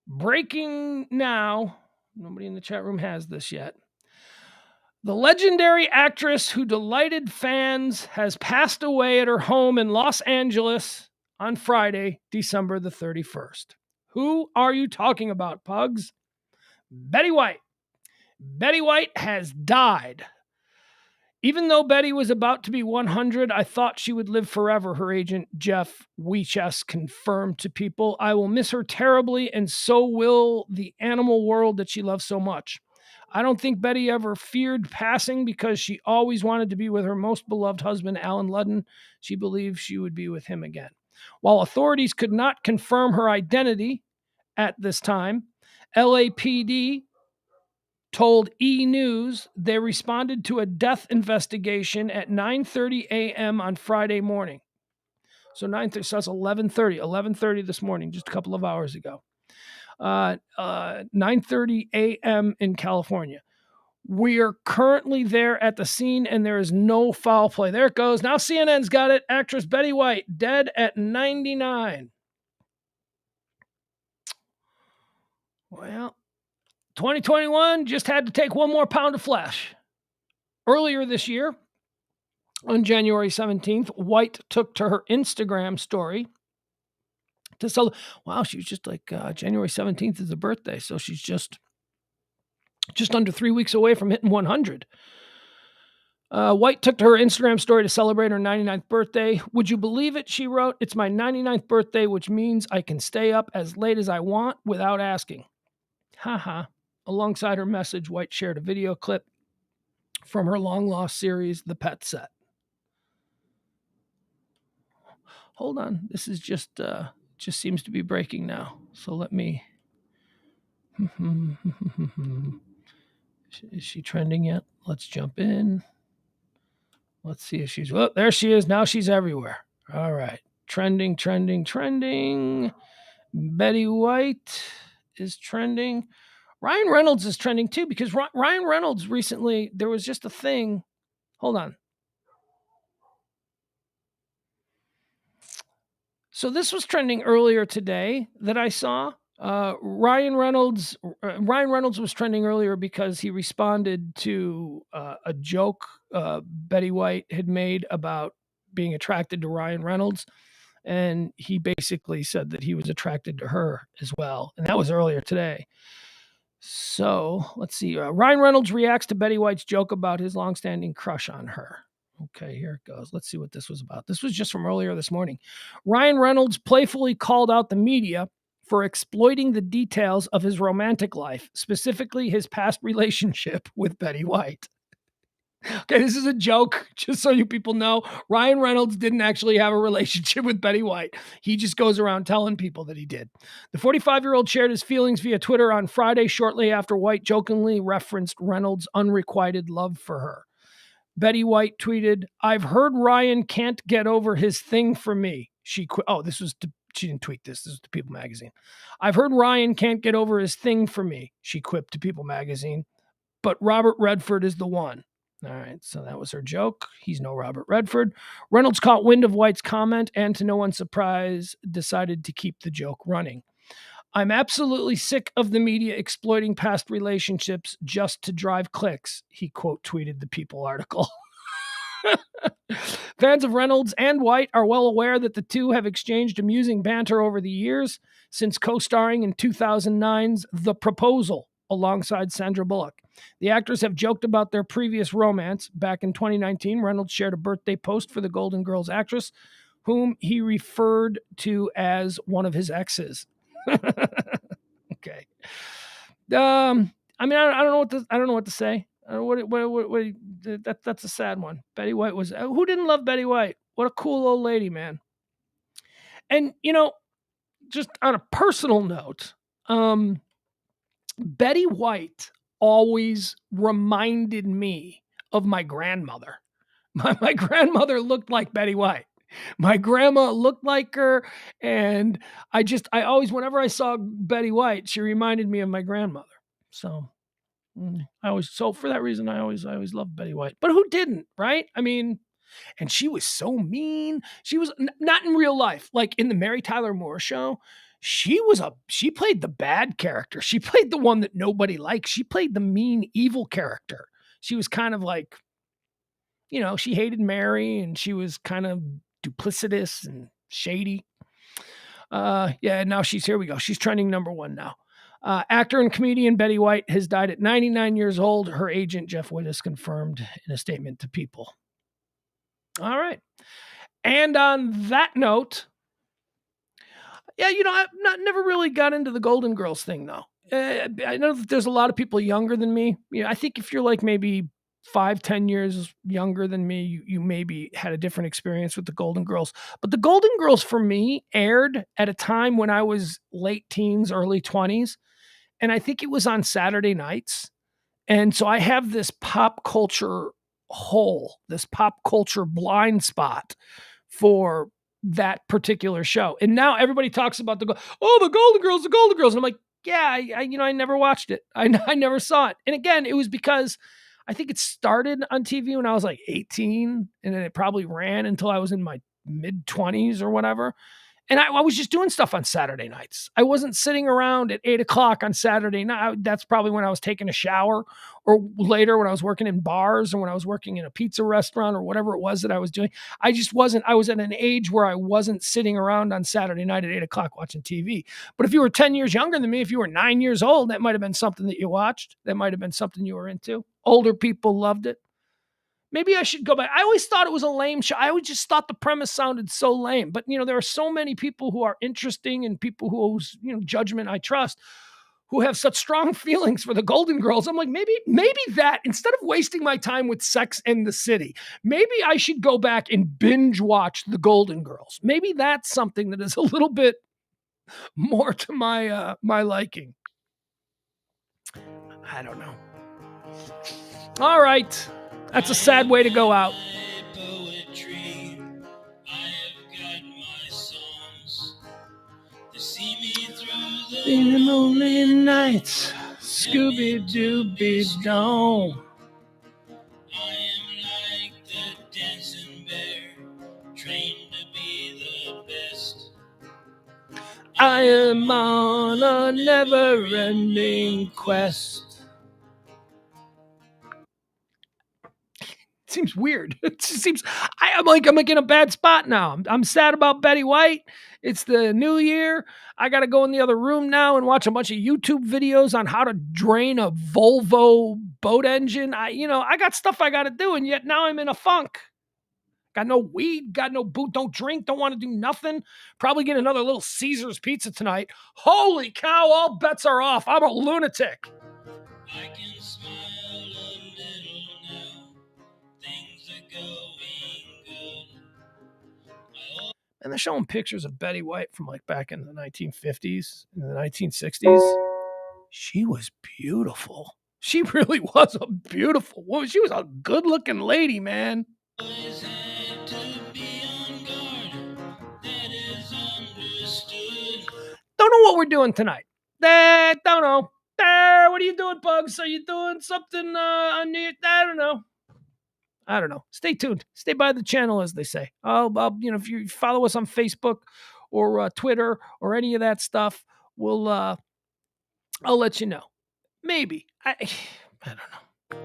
Breaking now. Nobody in the chat room has this yet. The legendary actress who delighted fans has passed away at her home in Los Angeles on Friday, December the 31st. Who are you talking about, Pugs? Betty White. Betty White has died. Even though Betty was about to be 100, I thought she would live forever, her agent Jeff Weechess confirmed to People. I will miss her terribly, and so will the animal world that she loves so much. I don't think Betty ever feared passing because she always wanted to be with her most beloved husband, Alan Ludden. She believed she would be with him again. While authorities could not confirm her identity at this time, LAPD told E! News they responded to a death investigation at 9:30 a.m. on Friday morning. So 9:30, so that's 11:30 this morning, just a couple of hours ago. 9:30 a.m. in California. We are currently there at the scene, and there is no foul play. There it goes. Now CNN's got it. Actress Betty White, dead at 99. Well, 2021 just had to take one more pound of flesh. Earlier this year, on January 17th, White took to her Instagram story Wow, she was just like January 17th is the birthday, so she's just under 3 weeks away from hitting 100. White took to her Instagram story to celebrate her 99th birthday. Would you believe it? She wrote, "It's my 99th birthday, which means I can stay up as late as I want without asking." Haha. Alongside her message, White shared a video clip from her long-lost series, The Pet Set. Hold on. This is just seems to be breaking now. So let me... Is she trending yet? Let's jump in. Let's see if she's... Oh, there she is. Now she's everywhere. All right. Trending. Betty White is trending. Ryan Reynolds is trending too, because Ryan Reynolds recently, there was just a thing. Hold on. So this was trending earlier today that I saw. Ryan Reynolds was trending earlier because he responded to a joke Betty White had made about being attracted to Ryan Reynolds. And he basically said that he was attracted to her as well. And that was earlier today. So let's see. Ryan Reynolds reacts to Betty White's joke about his longstanding crush on her. Okay, here it goes. Let's see what this was about. This was just from earlier this morning. Ryan Reynolds playfully called out the media for exploiting the details of his romantic life, specifically his past relationship with Betty White. Okay, this is a joke, just so you people know. Ryan Reynolds didn't actually have a relationship with Betty White. He just goes around telling people that he did. The 45-year-old shared his feelings via Twitter on Friday, shortly after White jokingly referenced Reynolds' unrequited love for her. Betty White tweeted, "I've heard Ryan can't get over his thing for me." She didn't tweet this. This is to People Magazine. "I've heard Ryan can't get over his thing for me," she quipped to People Magazine. "But Robert Redford is the one." All right, so that was her joke. He's no Robert Redford. Reynolds caught wind of White's comment and, to no one's surprise, decided to keep the joke running. "I'm absolutely sick of the media exploiting past relationships just to drive clicks," he quote tweeted the People article. Fans of Reynolds and White are well aware that the two have exchanged amusing banter over the years, since co-starring in 2009's The Proposal alongside Sandra Bullock. The actors have joked about their previous romance. Back in 2019, Reynolds shared a birthday post for the Golden Girls actress, whom he referred to as one of his exes. Okay. I mean, I don't know what to say. That's a sad one. Betty White was... Who didn't love Betty White? What a cool old lady, man. And, just on a personal note, Betty White always reminded me of my grandmother. My grandmother looked like Betty White. My grandma looked like her, and I always, whenever I saw Betty White, she reminded me of my grandmother. So for that reason, I always loved Betty White. But who didn't, right? I mean, and she was so mean. She was not in real life, like in the Mary Tyler Moore Show. She played the bad character. She played the one that nobody liked. She played the mean, evil character. She was kind of like, she hated Mary, and she was kind of duplicitous and shady. Now here we go. She's trending number 1 now. Actor and comedian Betty White has died at 99 years old. Her agent, Jeff Wittes, confirmed in a statement to People. All right. And on that note, I've never really got into the Golden Girls thing, though. I know that there's a lot of people younger than me. I think if you're like maybe 5-10 years younger than me, you maybe had a different experience with the Golden Girls. But the Golden Girls for me aired at a time when I was late teens, early 20s. And I think it was on Saturday nights. And so I have this pop culture hole, this pop culture blind spot for that particular show. And now everybody talks about the Golden Girls. And I'm like, yeah, I never watched it. I never saw it. And again, it was because I think it started on TV when I was like 18, and then it probably ran until I was in my mid 20s or whatever. And I was just doing stuff on Saturday nights. I wasn't sitting around at 8:00 on Saturday night. That's probably when I was taking a shower, or later when I was working in bars, or when I was working in a pizza restaurant, or whatever it was that I was doing. I was at an age where I wasn't sitting around on Saturday night at 8:00 watching TV. But if you were 10 years younger than me, if you were 9 years old, that might have been something that you watched. That might have been something you were into. Older people loved it. Maybe I should go back. I always thought it was a lame show. I always just thought the premise sounded so lame. But, there are so many people who are interesting, and people whose, judgment I trust, who have such strong feelings for the Golden Girls. I'm like, maybe that, instead of wasting my time with Sex and the City, maybe I should go back and binge watch the Golden Girls. Maybe that's something that is a little bit more to my liking. I don't know. All right. That's a sad way to go out. In the lonely nights, Scooby-Dooby-Doo. I am like the dancing bear, trained to be the best. I am on a never-ending quest. Seems weird. It just seems I'm like in a bad spot now. I'm sad about Betty White. It's the new year. I got to go in the other room now and watch a bunch of YouTube videos on how to drain a Volvo boat engine. I got stuff I got to do, and yet now I'm in a funk. Got no weed, got no boot, don't drink, don't want to do nothing. Probably get another little Caesar's pizza tonight. Holy cow, all bets are off. I'm a lunatic. I can smile a little now. Things are going good. And they're showing pictures of Betty White from like back in the 1950s, in the 1960s. She was beautiful. She really was a beautiful woman. She was a good-looking lady, man. Always had to be on guard. That is understood. Don't know what we're doing tonight. Don't know. What are you doing, Pugs? Are you doing something on New Year's? I don't know. Stay tuned. Stay by the channel, as they say. I'll if you follow us on Facebook or Twitter or any of that stuff, I'll let you know. Maybe. I don't know.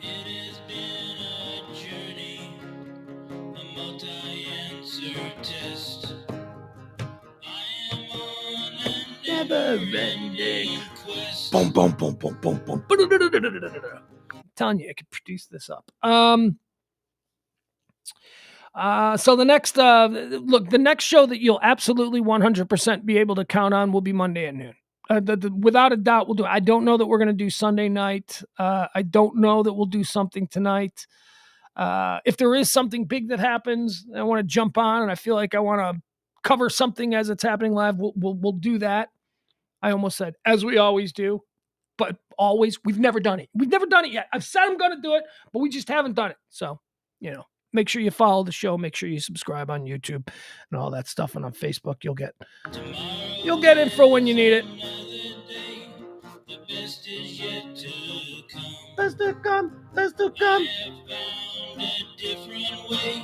It has been a journey, a multi-answer test. I am on a never-ending quest. Boom, boom, boom, boom, boom, boom. I'm telling you, I could produce this up. So the next the next show that you'll absolutely 100% be able to count on will be Monday at noon. Without a doubt, we'll do it. I don't know that we're going to do Sunday night. I don't know that we'll do something tonight. If there is something big that happens, I want to jump on, and I feel like I want to cover something as it's happening live. We'll do that. I almost said, as we always do, but always, we've never done it. We've never done it yet. I've said I'm going to do it, but we just haven't done it. So, make sure you follow the show. Make sure you subscribe on YouTube and all that stuff. And on Facebook, you'll get info when you need it. The best is yet to come. Best to come. Best to come. I have found a different way,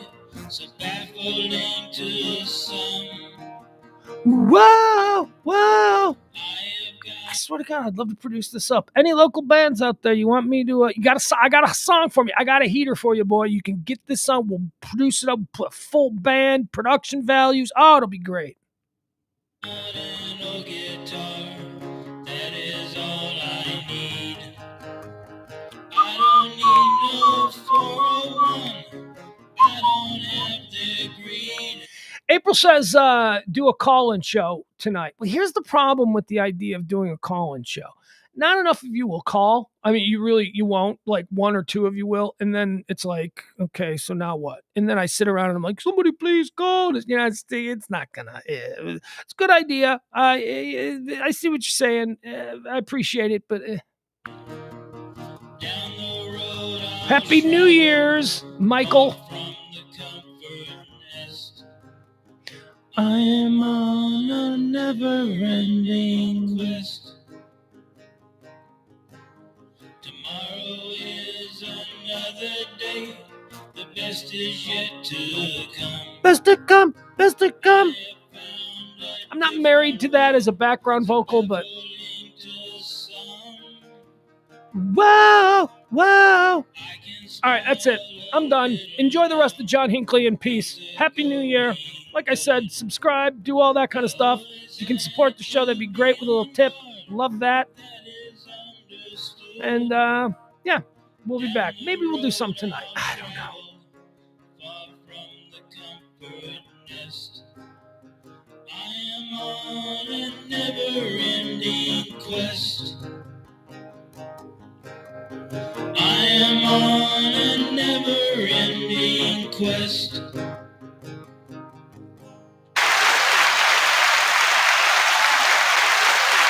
so baffling to some. Whoa, whoa. I I swear to God, I'd love to produce this up. Any local bands out there you want me to? I got a song for me. I got a heater for you, boy. You can get this song. We'll produce it up, put a full band, production values. Oh, it'll be great. got no guitar, that is all I need. I don't need no 401. I don't have the greed. April says, do a call-in show tonight. Well, here's the problem with the idea of doing a call-in show. Not enough of you will call. I mean, you won't. Like one or two of you will. And then it's like, okay, so now what? And then I sit around and I'm like, somebody please call. It's not gonna. It's a good idea. I see what you're saying. I appreciate it, but Down the road, Happy New Year's, Michael. from the comfort nest. I am on a never-ending quest. Tomorrow is another day. The best is yet to come. Best to come, best to come. I I'm not married to that as a background vocal, but whoa, whoa. All right, that's it. I'm done. Enjoy the rest of John Hinckley in peace. Happy New Year. Like I said, subscribe, do all that kind of stuff. If you can support the show, that'd be great with a little tip. Love that. And yeah, we'll be back. Maybe we'll do some tonight. I don't know. I am on a never-ending quest. I am on a never-ending quest.